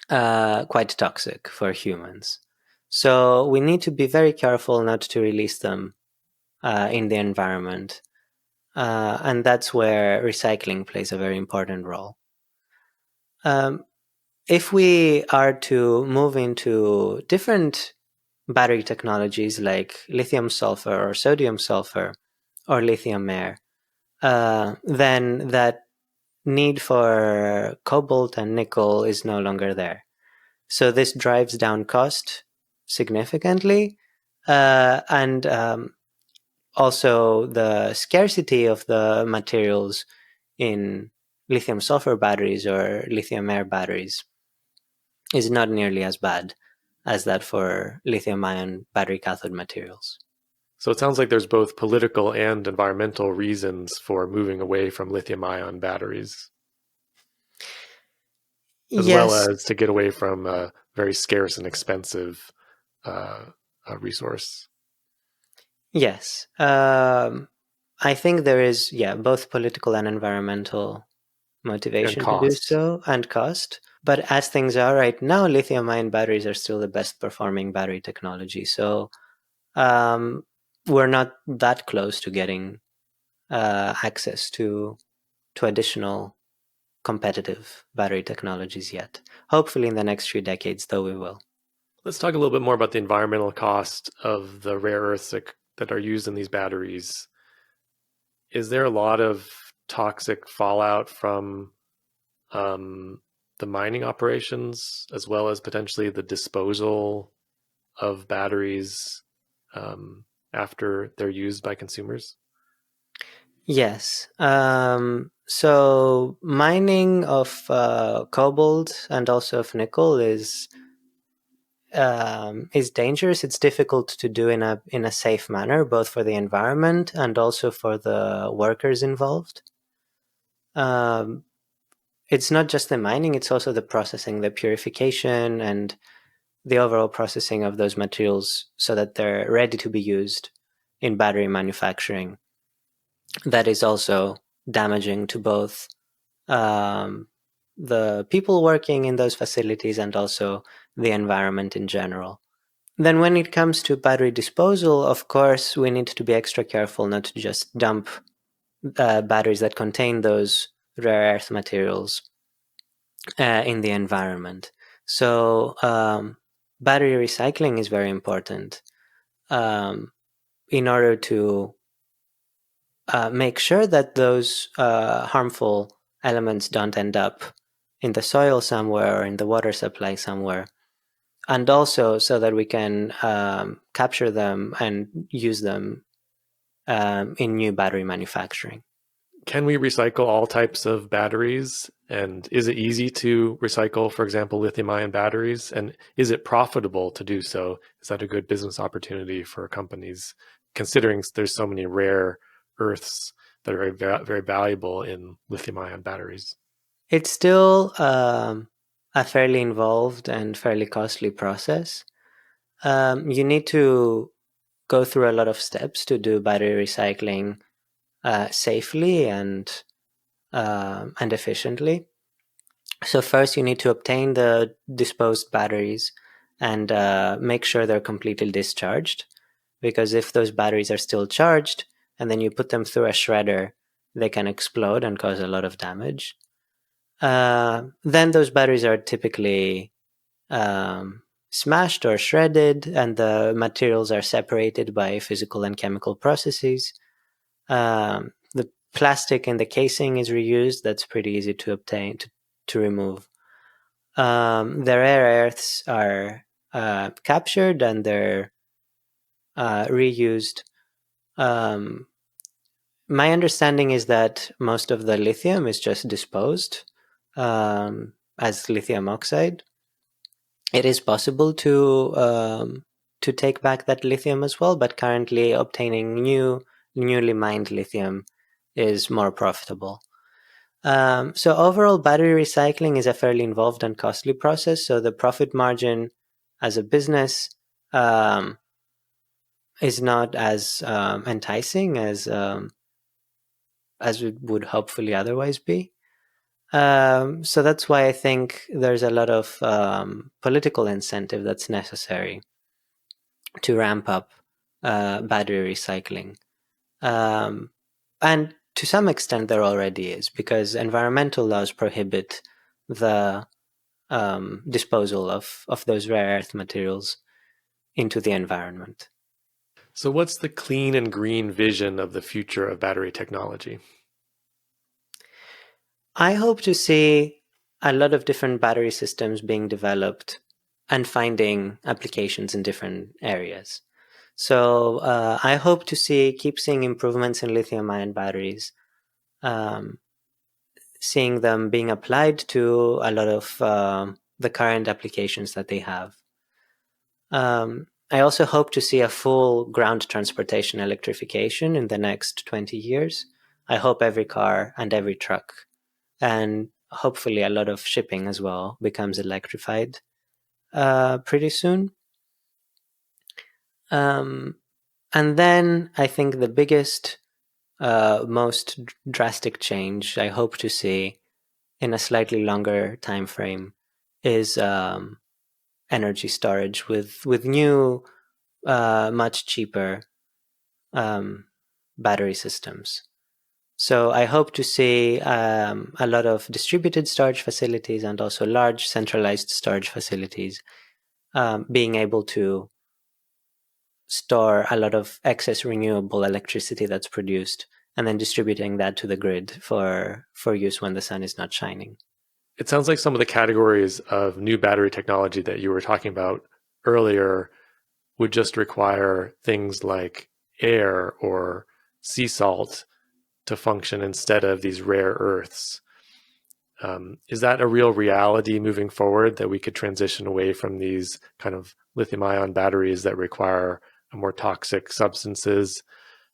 quite toxic for humans. So we need to be very careful not to release them in the environment. And that's where recycling plays a very important role. If we are to move into different battery technologies like lithium-sulfur or sodium-sulfur or lithium-air, then that need for cobalt and nickel is no longer there. So this drives down cost significantly, and also the scarcity of the materials in lithium sulfur batteries or lithium air batteries is not nearly as bad as that for lithium ion battery cathode materials. So it sounds like there's both political and environmental reasons for moving away from lithium-ion batteries, as well Yes, as to get away from a very scarce and expensive resource. yes. I think there is, both political and environmental And motivation to do cost. so, and cost. But as things are right now, lithium-ion batteries are still the best performing battery technology. So um, we're not that close to getting access to additional competitive battery technologies yet. Hopefully, in the next few decades, though, we will. Let's talk a little bit more about the environmental cost of the rare earths that are used in these batteries. Is there a lot of toxic fallout from the mining operations, as well as potentially the disposal of batteries after they're used by consumers? Yes. So mining of cobalt and also of nickel is dangerous. It's difficult to do in a safe manner, both for the environment and also for the workers involved. Um, it's not just the mining; it's also the processing, the purification, and the overall processing of those materials so that they're ready to be used in battery manufacturing. That is also damaging to both um, the people working in those facilities and also the environment in general. Then, when it comes to battery disposal, of course, we need to be extra careful not to just dump batteries that contain those rare earth materials in the environment. So, battery recycling is very important um, in order to make sure that those harmful elements don't end up in the soil somewhere or in the water supply somewhere. And also so that we can capture them and use them in new battery manufacturing. Can we recycle all types of batteries? And is it easy to recycle, for example, lithium-ion batteries? And is it profitable to do so? Is that a good business opportunity for companies, considering there's so many rare earths that are very, very valuable in lithium-ion batteries? It's still a fairly involved and fairly costly process. You need to go through a lot of steps to do battery recycling safely and efficiently. So first, you need to obtain the disposed batteries and make sure they're completely discharged. Because if those batteries are still charged and then you put them through a shredder, they can explode and cause a lot of damage. Then those batteries are typically smashed or shredded, and the materials are separated by physical and chemical processes. The plastic in the casing is reused. That's pretty easy to obtain, to remove. The rare earths are captured and they're reused. Um, my understanding is that most of the lithium is just disposed as lithium oxide. It is possible to take back that lithium as well, but currently obtaining newly mined lithium is more profitable. So overall, battery recycling is a fairly involved and costly process. So the profit margin as a business is not as enticing as it would hopefully otherwise be. So that's why I think there's a lot of political incentive that's necessary to ramp up battery recycling. And to some extent, there already is, because environmental laws prohibit the disposal of those rare earth materials into the environment. So, what's the clean and green vision of the future of battery technology? I hope to see a lot of different battery systems being developed and finding applications in different areas. So I hope to keep seeing improvements in lithium-ion batteries, um, seeing them being applied to a lot of the current applications that they have. I also hope to see a full ground transportation electrification in the next 20 years. I hope every car and every truck, and hopefully a lot of shipping as well, becomes electrified pretty soon. Um, and then I think the biggest, most drastic change I hope to see in a slightly longer time frame is energy storage with new, much cheaper um, battery systems. So I hope to see a lot of distributed storage facilities and also large centralized storage facilities being able to store a lot of excess renewable electricity that's produced and then distributing that to the grid for use when the sun is not shining. It sounds like some of the categories of new battery technology that you were talking about earlier would just require things like air or sea salt to function instead of these rare earths. Is that a real reality moving forward, that we could transition away from these kind of lithium ion batteries that require more toxic substances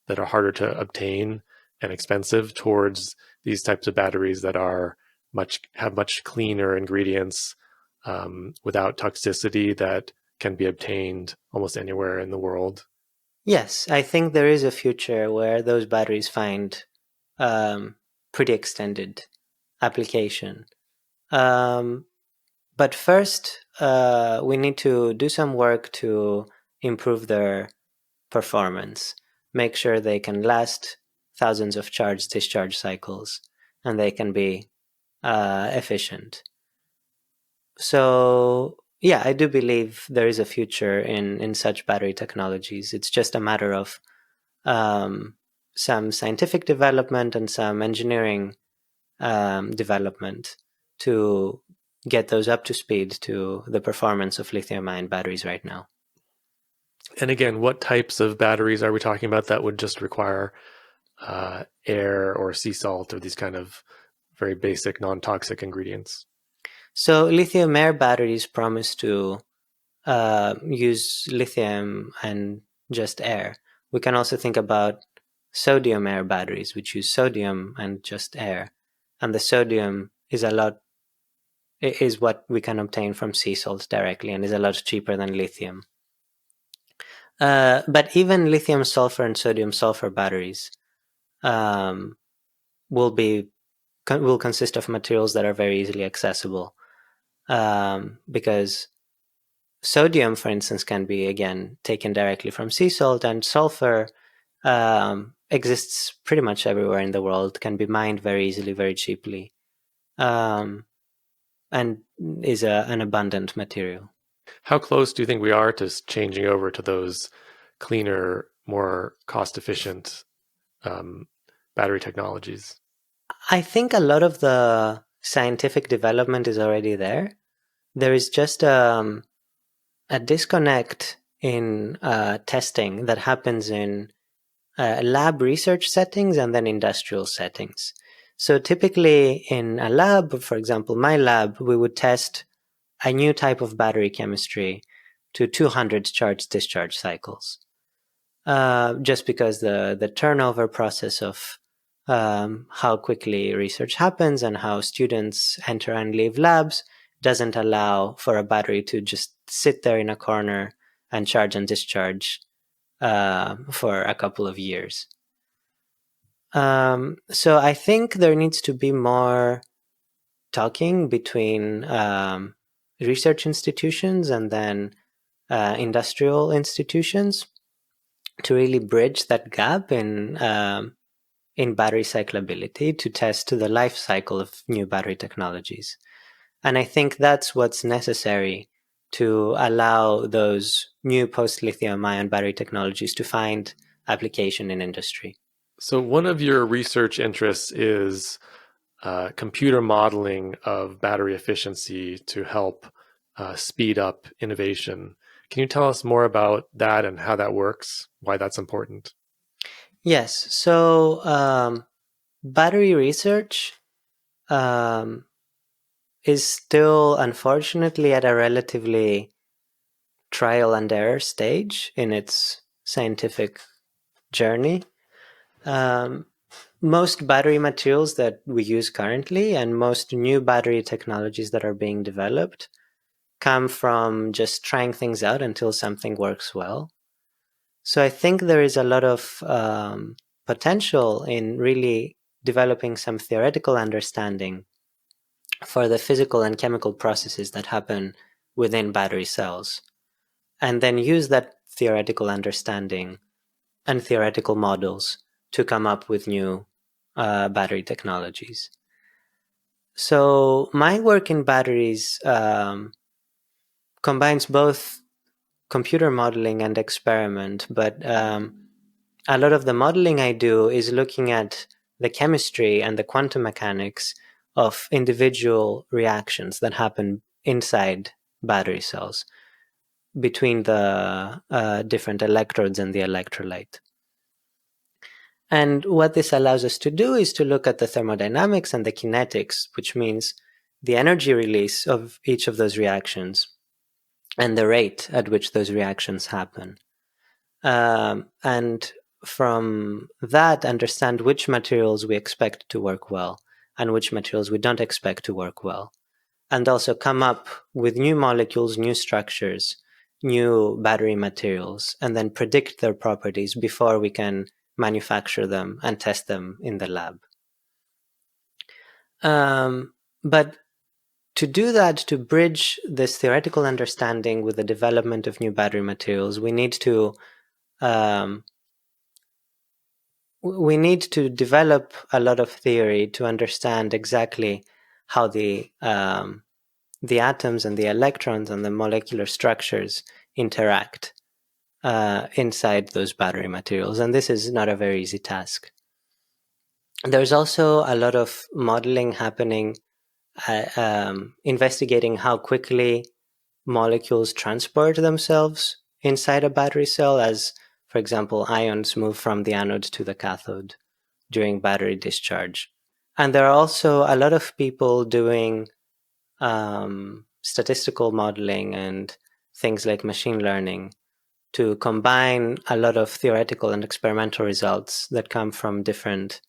that are harder to obtain and expensive, towards these types of batteries that are have much cleaner ingredients without toxicity that can be obtained almost anywhere in the world? Yes, I think there is a future where those batteries find um, pretty extended application. Um, but first, we need to do some work to improve their performance, make sure they can last thousands of charge discharge cycles, and they can be efficient. So yeah, I do believe there is a future in such battery technologies. It's just a matter of um, some scientific development and some engineering development to get those up to speed to the performance of lithium-ion batteries right now. And again, what types of batteries are we talking about that would just require air or sea salt or these kind of very basic non-toxic ingredients? So lithium-air batteries promise to use lithium and just air. We can also think about sodium air batteries, which use sodium and just air. And the sodium is what we can obtain from sea salt directly and is a lot cheaper than lithium. But even lithium-sulfur and sodium-sulfur batteries um, will consist of materials that are very easily accessible, because sodium, for instance, can be, again, taken directly from sea salt, and sulfur exists pretty much everywhere in the world, can be mined very easily, very cheaply, and is an abundant material. How close do you think we are to changing over to those cleaner, more cost-efficient battery technologies? I think a lot of the scientific development is already there. There is just a disconnect in testing that happens in lab research settings and then industrial settings. So typically in a lab, for example, my lab, we would test a new type of battery chemistry to 200 charge-discharge cycles. Just because the turnover process of how quickly research happens and how students enter and leave labs doesn't allow for a battery to just sit there in a corner and charge and discharge for a couple of years. So I think there needs to be more talking between research institutions and then industrial institutions to really bridge that gap in battery cyclability, to test the life cycle of new battery technologies. And I think that's what's necessary to allow those new post-lithium-ion battery technologies to find application in industry. So one of your research interests is computer modeling of battery efficiency to help speed up innovation. Can you tell us more about that and how that works, why that's important? Yes. So battery research is still, unfortunately, at a relatively trial and error stage in its scientific journey. Most battery materials that we use currently and most new battery technologies that are being developed come from just trying things out until something works well. So I think there is a lot of potential in really developing some theoretical understanding for the physical and chemical processes that happen within battery cells, and then use that theoretical understanding and theoretical models to come up with new battery technologies. So my work in batteries combines both computer modeling and experiment, but a lot of the modeling I do is looking at the chemistry and the quantum mechanics of individual reactions that happen inside battery cells between the different electrodes and the electrolyte. And what this allows us to do is to look at the thermodynamics and the kinetics, which means the energy release of each of those reactions and the rate at which those reactions happen. And from that, understand which materials we expect to work well and which materials we don't expect to work well. And also come up with new molecules, new structures, new battery materials, and then predict their properties before we can manufacture them and test them in the lab. But to do that, to bridge this theoretical understanding with the development of new battery materials, we need to develop a lot of theory to understand exactly how the atoms and the electrons and the molecular structures interact inside those battery materials. And this is not a very easy task. There's also a lot of modeling happening, investigating how quickly molecules transport themselves inside a battery cell, as, for example, ions move from the anode to the cathode during battery discharge. And there are also a lot of people doing statistical modeling and things like machine learning to combine a lot of theoretical and experimental results that come from different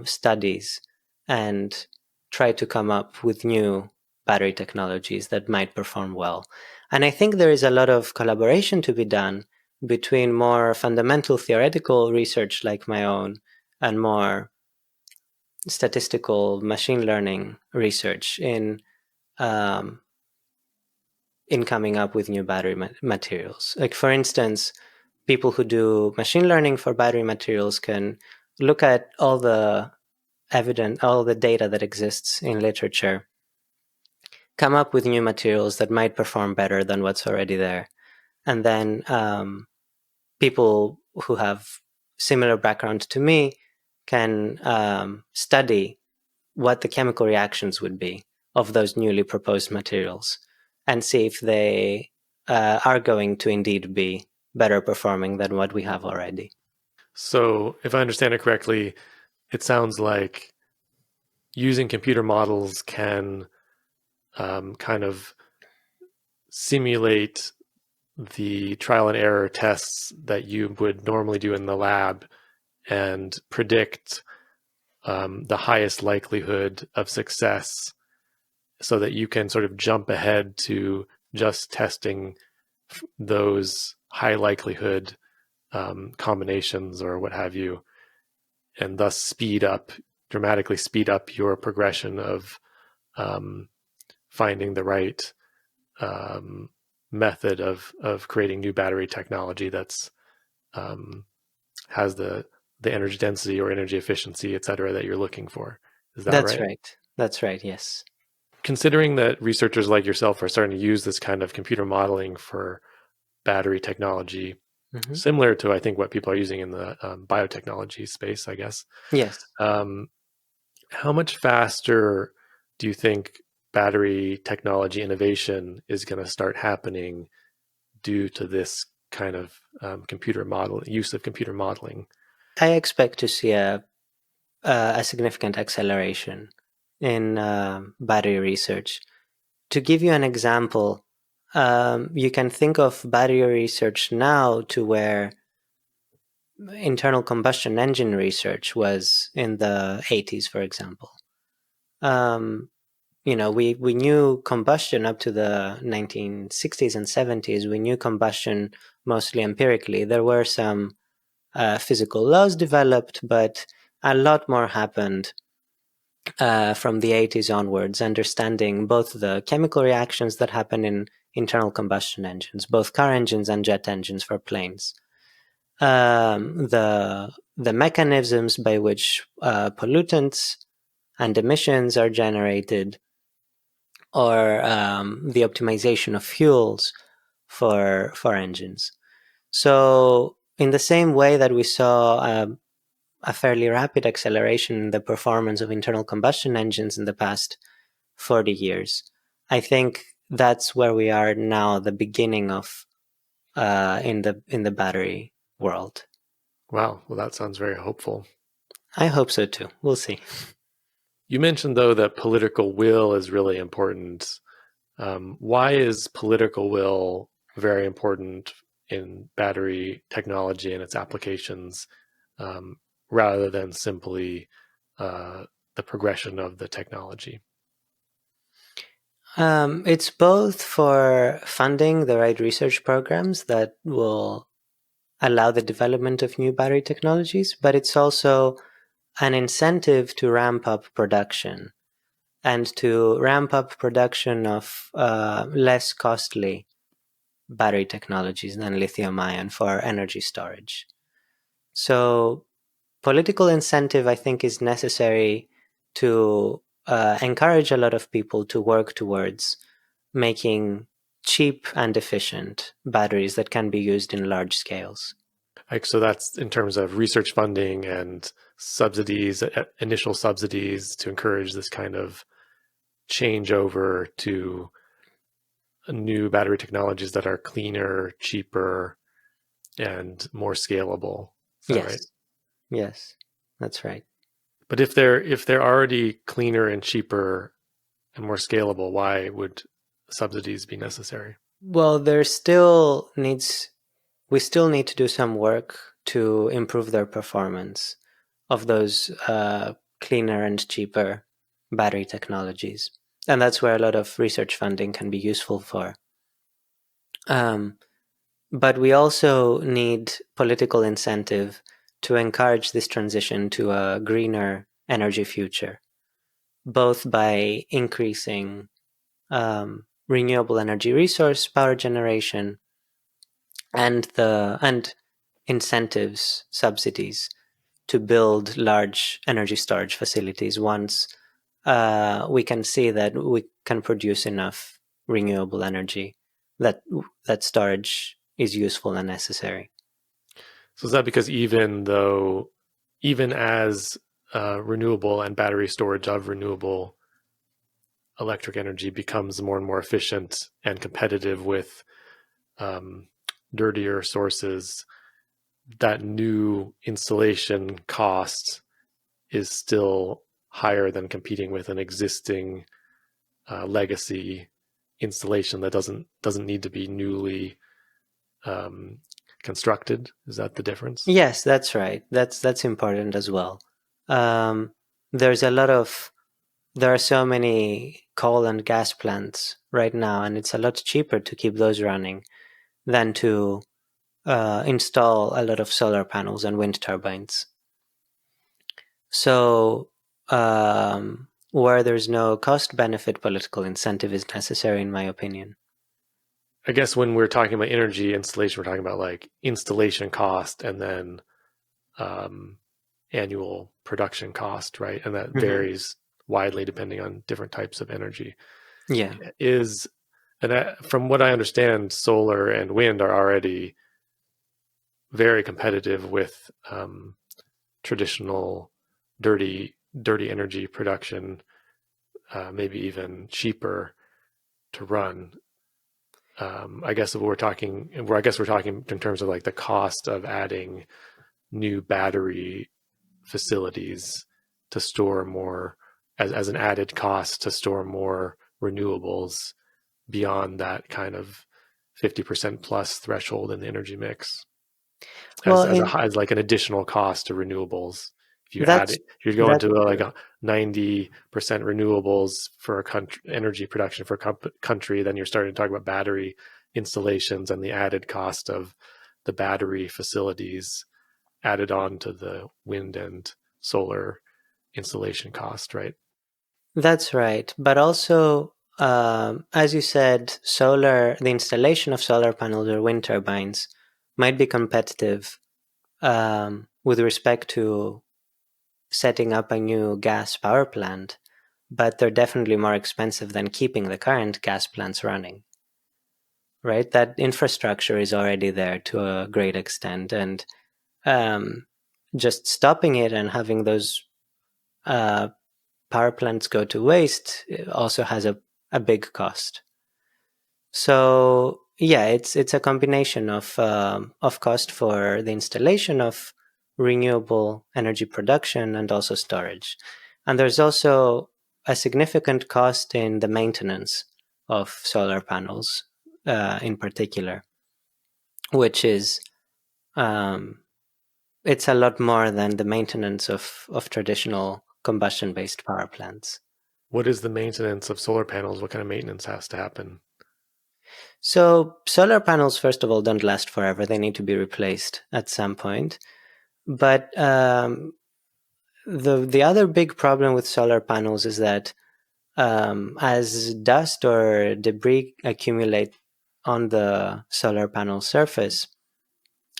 studies and try to come up with new battery technologies that might perform well. And I think there is a lot of collaboration to be done between more fundamental theoretical research like my own and more statistical machine learning research in in coming up with new battery materials. Like, for instance, people who do machine learning for battery materials can look at all the all the data that exists in literature, come up with new materials that might perform better than what's already there. And then people who have similar background to me can study what the chemical reactions would be of those newly proposed materials and see if they are going to indeed be better performing than what we have already. So, if I understand it correctly, it sounds like using computer models can kind of simulate the trial and error tests that you would normally do in the lab and predict the highest likelihood of success so that you can sort of jump ahead to just testing those high likelihood combinations or what have you, and thus dramatically speed up your progression of finding the right method of creating new battery technology that's has the energy density or energy efficiency, et cetera, that you're looking for. Is that That's right? right. That's right. Yes. Considering that researchers like yourself are starting to use this kind of computer modeling for battery technology, Mm-hmm. similar to I think what people are using in the biotechnology space, I guess. Yes. Um, how much faster do you think battery technology innovation is going to start happening due to this kind of use of computer modeling? I expect to see a significant acceleration in battery research. To give you an example, you can think of battery research now to where internal combustion engine research was in the 80s, for example. Um, we knew combustion up to the 1960s and 70s. We knew combustion mostly empirically. There were some physical laws developed, but a lot more happened from the 80s onwards, understanding both the chemical reactions that happen in internal combustion engines, both car engines and jet engines for planes, the mechanisms by which pollutants and emissions are generated, or the optimization of fuels for engines. So, in the same way that we saw a fairly rapid acceleration in the performance of internal combustion engines in the past 40 years, I think that's where we are now, the beginning of in the battery world. Wow, well, that sounds very hopeful. I hope so too. We'll see. You mentioned, though, that political will is really important. Why is political will very important in battery technology and its applications, um, rather than simply the progression of the technology? It's both for funding the right research programs that will allow the development of new battery technologies, but it's also an incentive to ramp up production and to ramp up production of less costly battery technologies than lithium-ion for energy storage. So political incentive, I think, is necessary to encourage a lot of people to work towards making cheap and efficient batteries that can be used in large scales. Like, so that's in terms of research funding and subsidies, initial subsidies to encourage this kind of changeover to new battery technologies that are cleaner, cheaper, and more scalable. Is that right? Yes, yes, that's right. But if they're already cleaner and cheaper and more scalable, why would subsidies be necessary? Well, we still need to do some work to improve their performance of those cleaner and cheaper battery technologies. And that's where a lot of research funding can be useful for. Um, but we also need political incentive to encourage this transition to a greener energy future, both by increasing renewable energy resource power generation, and incentives, subsidies to build large energy storage facilities once we can see that we can produce enough renewable energy that storage is useful and necessary. So is that because even as renewable and battery storage of renewable electric energy becomes more and more efficient and competitive with um, dirtier sources, that new installation cost is still higher than competing with an existing legacy installation that doesn't need to be newly um, constructed? Is that the difference? Yes, that's right. That's important as well. Um, there's a lot of there are so many coal and gas plants right now, and it's a lot cheaper to keep those running than to install a lot of solar panels and wind turbines. So, where there's no cost benefit, political incentive is necessary, in my opinion. I guess when we're talking about energy installation, we're talking about like installation cost and then um, annual production cost, right? And that Mm-hmm. varies widely depending on different types of energy. Yeah. Is from what I understand, solar and wind are already very competitive with traditional dirty energy production, maybe even cheaper to run. I guess if I guess we're talking in terms of like the cost of adding new battery facilities to store more as an added cost to store more renewables beyond that kind of 50% plus threshold in the energy mix Well, as like an additional cost to renewables. If you add that's it, if you're going that's to like true. a 90% renewables for a country, energy production for a country, then you're starting to talk about battery installations and the added cost of the battery facilities added on to the wind and solar installation cost, right? That's right. But also, as you said, the installation of solar panels or wind turbines might be competitive with respect to setting up a new gas power plant, but they're definitely more expensive than keeping the current gas plants running, right? That infrastructure is already there to a great extent, and um, just stopping it and having those uh, power plants go to waste also has a big cost. So yeah, it's a combination of cost for the installation of renewable energy production and also storage, and there's also a significant cost in the maintenance of solar panels, in particular, which is um, it's a lot more than the maintenance of traditional combustion based power plants. What is the maintenance of solar panels? What kind of maintenance has to happen? So solar panels, first of all, don't last forever. They need to be replaced at some point. But the other big problem with solar panels is that as dust or debris accumulate on the solar panel surface,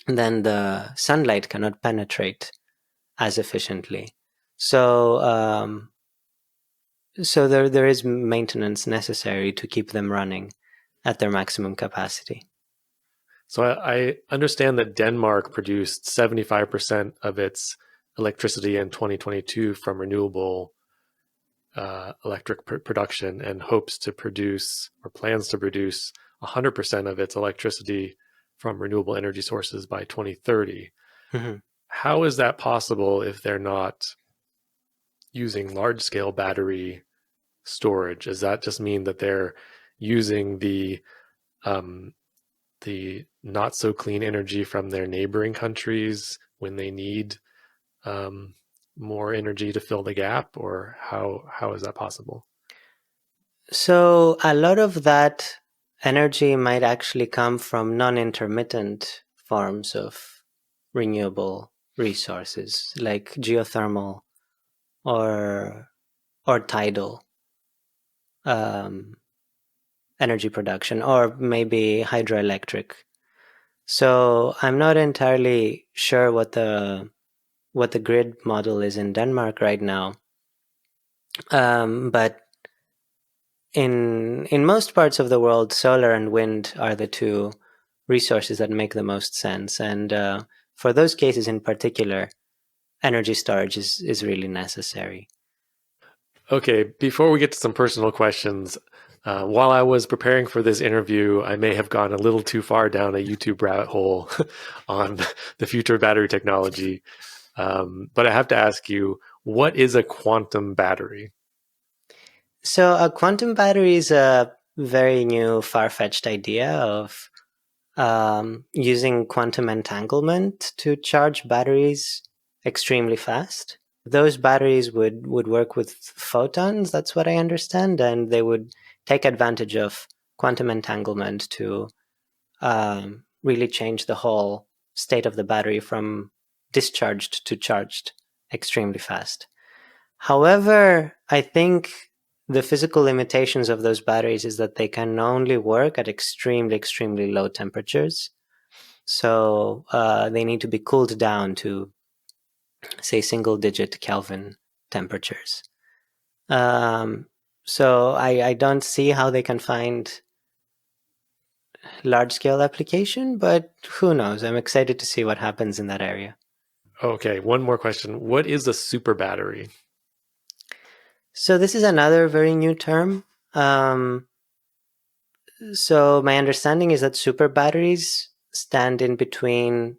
then the sunlight cannot penetrate as efficiently. So there is maintenance necessary to keep them running at their maximum capacity. So I understand that Denmark produced 75% of its electricity in 2022 from renewable electric production and hopes to produce or plans to produce 100% of its electricity from renewable energy sources by 2030. Mm-hmm. How is that possible if they're not using large scale battery storage? Does that just mean that they're using um, the not so clean energy from their neighboring countries when they need um, more energy to fill the gap, or how is that possible? So a lot of that energy might actually come from non-intermittent forms of renewable resources like geothermal or tidal. Um, energy production, or maybe hydroelectric. So I'm not entirely sure what the grid model is in Denmark right now, but in most parts of the world, solar and wind are the two resources that make the most sense, and for those cases in particular, energy storage is really necessary. Okay, before we get to some personal questions, while I was preparing for this interview, I may have gone a little too far down a YouTube rabbit hole on the future of battery technology. But I have to ask you, what is a quantum battery? So a quantum battery is a very new, far-fetched idea of using quantum entanglement to charge batteries extremely fast. Those batteries would work with photons, that's what I understand, and they would take advantage of quantum entanglement to really change the whole state of the battery from discharged to charged extremely fast. However, I think the physical limitations of those batteries is that they can only work at extremely, extremely low temperatures. So they need to be cooled down to, say, single digit Kelvin temperatures. Um, so I don't see how they can find large scale application, but who knows? I'm excited to see what happens in that area. Okay, one more question. What is a super battery? So this is another very new term. So my understanding is that super batteries stand in between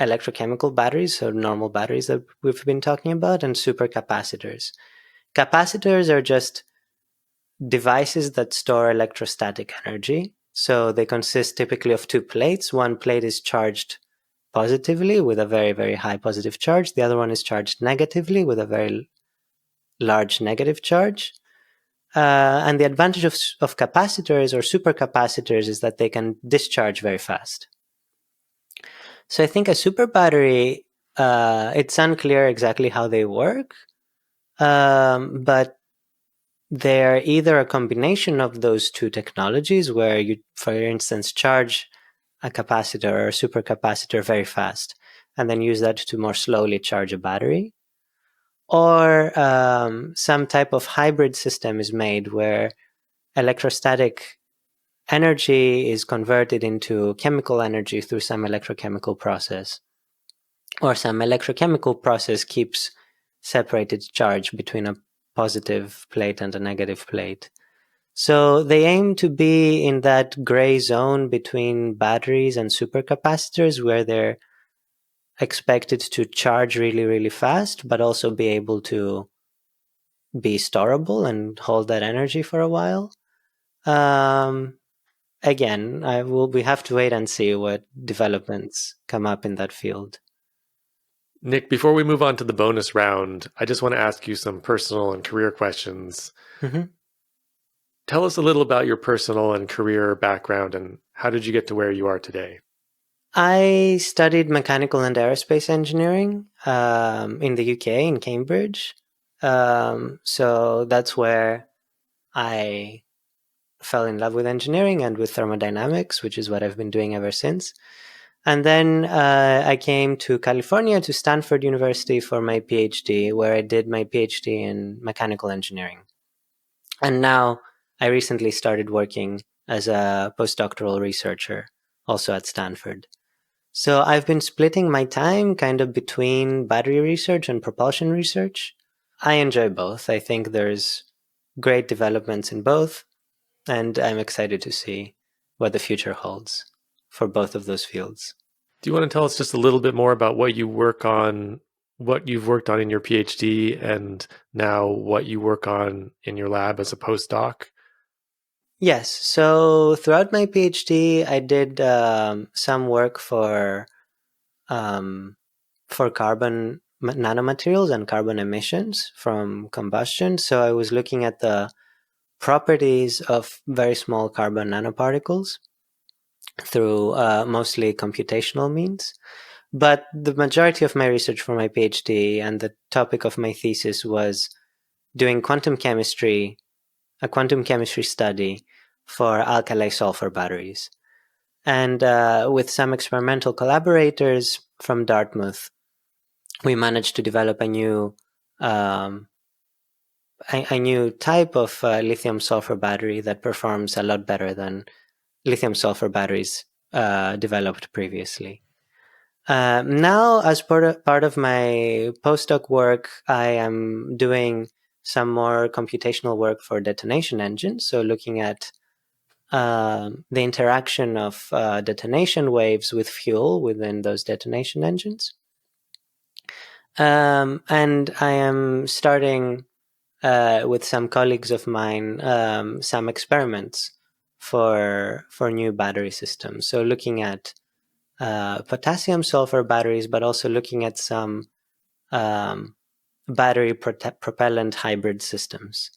electrochemical batteries, so normal batteries that we've been talking about, and supercapacitors. Capacitors are just devices that store electrostatic energy. So they consist typically of two plates. One plate is charged positively with a very, very high positive charge. The other one is charged negatively with a very large negative charge. And the advantage of capacitors or supercapacitors is that they can discharge very fast. So I think a super battery, it's unclear exactly how they work, but they're either a combination of those two technologies where you, for instance, charge a capacitor or a supercapacitor very fast and then use that to more slowly charge a battery, or some type of hybrid system is made where electrostatic energy is converted into chemical energy through some electrochemical process, or some electrochemical process keeps separated charge between a positive plate and a negative plate. So they aim to be in that gray zone between batteries and supercapacitors where they're expected to charge really, really fast, but also be able to be storable and hold that energy for a while. Um, Again, we have to wait and see what developments come up in that field. Nick, before we move on to the bonus round, I just want to ask you some personal and career questions. Mm-hmm. Tell us a little about your personal and career background and how did you get to where you are today? I studied mechanical and aerospace engineering in the UK, in Cambridge. So that's where I fell in love with engineering and with thermodynamics, which is what I've been doing ever since. And then I came to California, to Stanford University for my PhD, where I did my PhD in mechanical engineering. And now I recently started working as a postdoctoral researcher, also at Stanford. So I've been splitting my time kind of between battery research and propulsion research. I enjoy both. I think there's great developments in both, and I'm excited to see what the future holds for both of those fields. Do you want to tell us just a little bit more about what you work on, what you've worked on in your PhD, and now what you work on in your lab as a postdoc? Yes. So throughout my PhD, I did some work um, for carbon nanomaterials and carbon emissions from combustion. So I was looking at the properties of very small carbon nanoparticles through mostly computational means. But the majority of my research for my PhD and the topic of my thesis was doing quantum chemistry, a quantum chemistry study for alkali-sulfur batteries. And with some experimental collaborators from Dartmouth, we managed to develop a new type of lithium-sulfur battery that performs a lot better than lithium-sulfur batteries developed previously. Now, as part of my postdoc work, I am doing some more computational work for detonation engines. So looking at the interaction of detonation waves with fuel within those detonation engines. And I am starting with some colleagues of mine some experiments for new battery systems. So looking at potassium sulfur batteries, but also looking at some battery propellant hybrid systems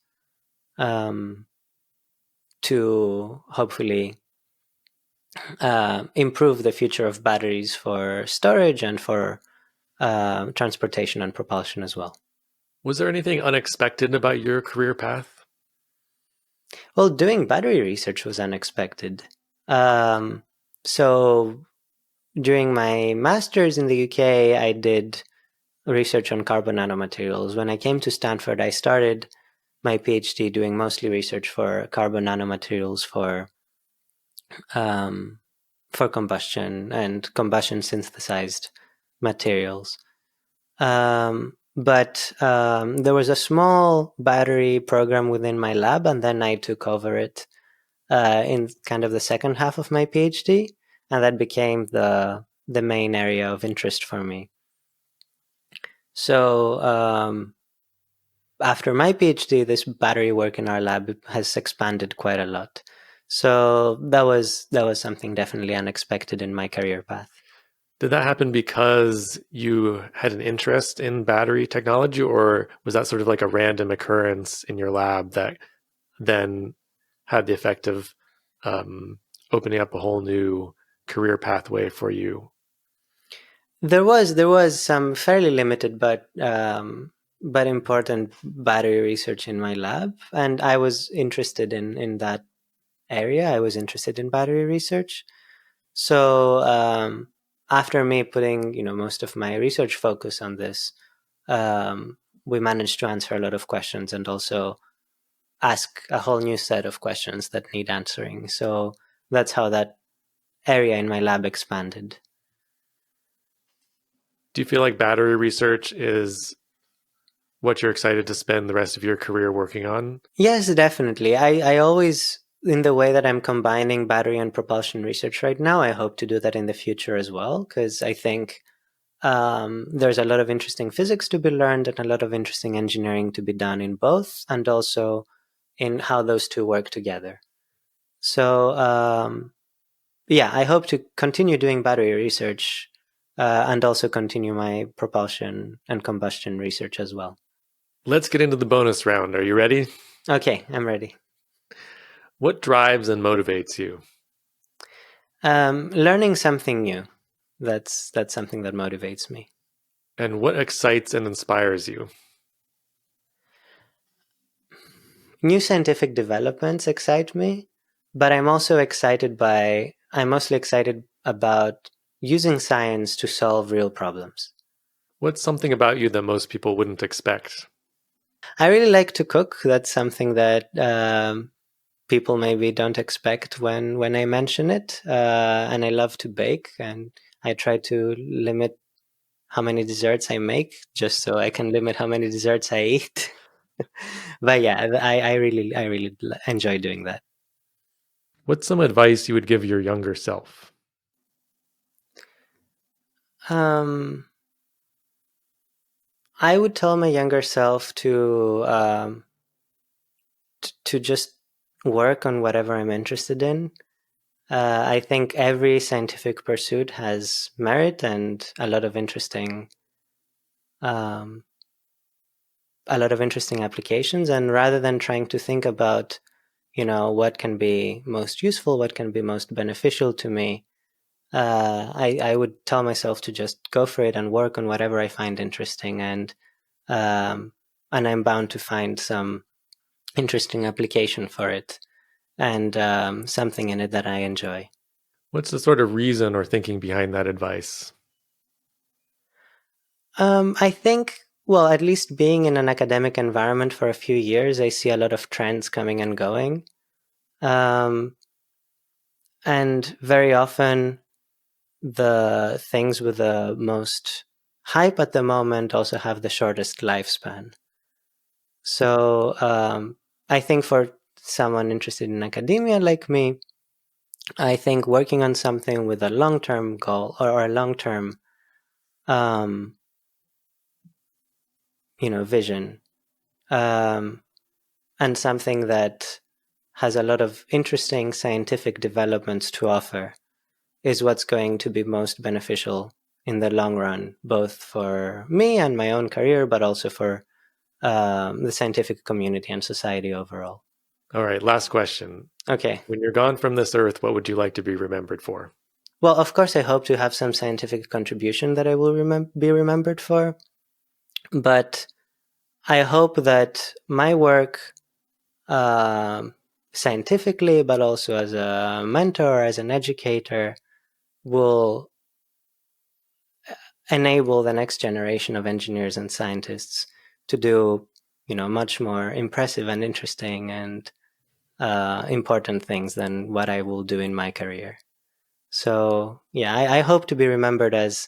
to hopefully improve the future of batteries for storage and for transportation and propulsion as well. Was there anything unexpected about your career path? Well, doing battery research was unexpected. So during my master's in the UK, I did research on carbon nanomaterials. When I came to Stanford, I started my PhD doing mostly research for carbon nanomaterials for combustion and combustion synthesized materials. But there was a small battery program within my lab, and then I took over it in kind of the second half of my PhD, and that became the main area of interest for me. So after my PhD, this battery work in our lab has expanded quite a lot. So that was something definitely unexpected in my career path. Did that happen because you had an interest in battery technology, or was that sort of like a random occurrence in your lab that then had the effect of opening up a whole new career pathway for you? There was some fairly limited but important battery research in my lab, and I was interested in that area. I was interested in battery research. So after me putting most of my research focus on this, we managed to answer a lot of questions and also ask a whole new set of questions that need answering. So that's how that area in my lab expanded. Do you feel like battery research is what you're excited to spend the rest of your career working on? Yes, definitely. I always, in the way that I'm combining battery and propulsion research right now, I hope to do that in the future as well, because I think there's a lot of interesting physics to be learned and a lot of interesting engineering to be done in both, and also in how those two work together. So yeah, I hope to continue doing battery research and also continue my propulsion and combustion research as well. Let's get into the bonus round. Are you ready? Okay, I'm ready. What drives and motivates you? Learning something new. That's something that motivates me. And what excites and inspires you? New scientific developments excite me, but I'm mostly excited about using science to solve real problems. What's something about you that most people wouldn't expect? I really like to cook. That's something that people maybe don't expect when I mention it. And I love to bake, and I try to limit how many desserts I make just so I can limit how many desserts I eat. But yeah, I really enjoy doing that. What's some advice you would give your younger self? Um, I would tell my younger self to just work on whatever I'm interested in. I think every scientific pursuit has merit and um, a lot of interesting applications. And rather than trying to think about, what can be most useful, what can be most beneficial to me, I would tell myself to just go for it and work on whatever I find interesting, and I'm bound to find some interesting application for it. and something in it that I enjoy. What's the sort of reason or thinking behind that advice? I think, well, at least being in an academic environment for a few years, I see a lot of trends coming and going. And very often, the things with the most hype at the moment also have the shortest lifespan. So I think for someone interested in academia like me, I think working on something with a long-term goal or a long-term, um, vision, and something that has a lot of interesting scientific developments to offer is what's going to be most beneficial in the long run, both for me and my own career, but also for the scientific community and society overall. All right, last question. Okay. When you're gone from this earth, what would you like to be remembered for? Well, of course, I hope to have some scientific contribution that I will be remembered for, but I hope that my work, um scientifically, but also as a mentor, as an educator, will enable the next generation of engineers and scientists to do, much more impressive and interesting and important things than what I will do in my career. So yeah, I hope to be remembered as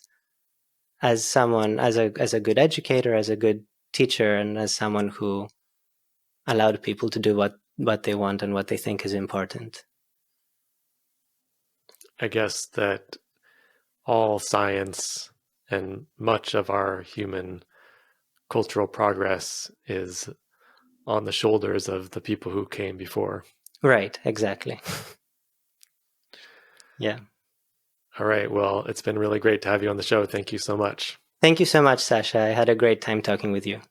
someone, as a good educator, as a good teacher, and as someone who allowed people to do what they want and what they think is important. I guess that all science and much of our human cultural progress is on the shoulders of the people who came before. Right, exactly. Yeah. All right. Well, it's been really great to have you on the show. Thank you so much. Thank you so much, Sasha. I had a great time talking with you.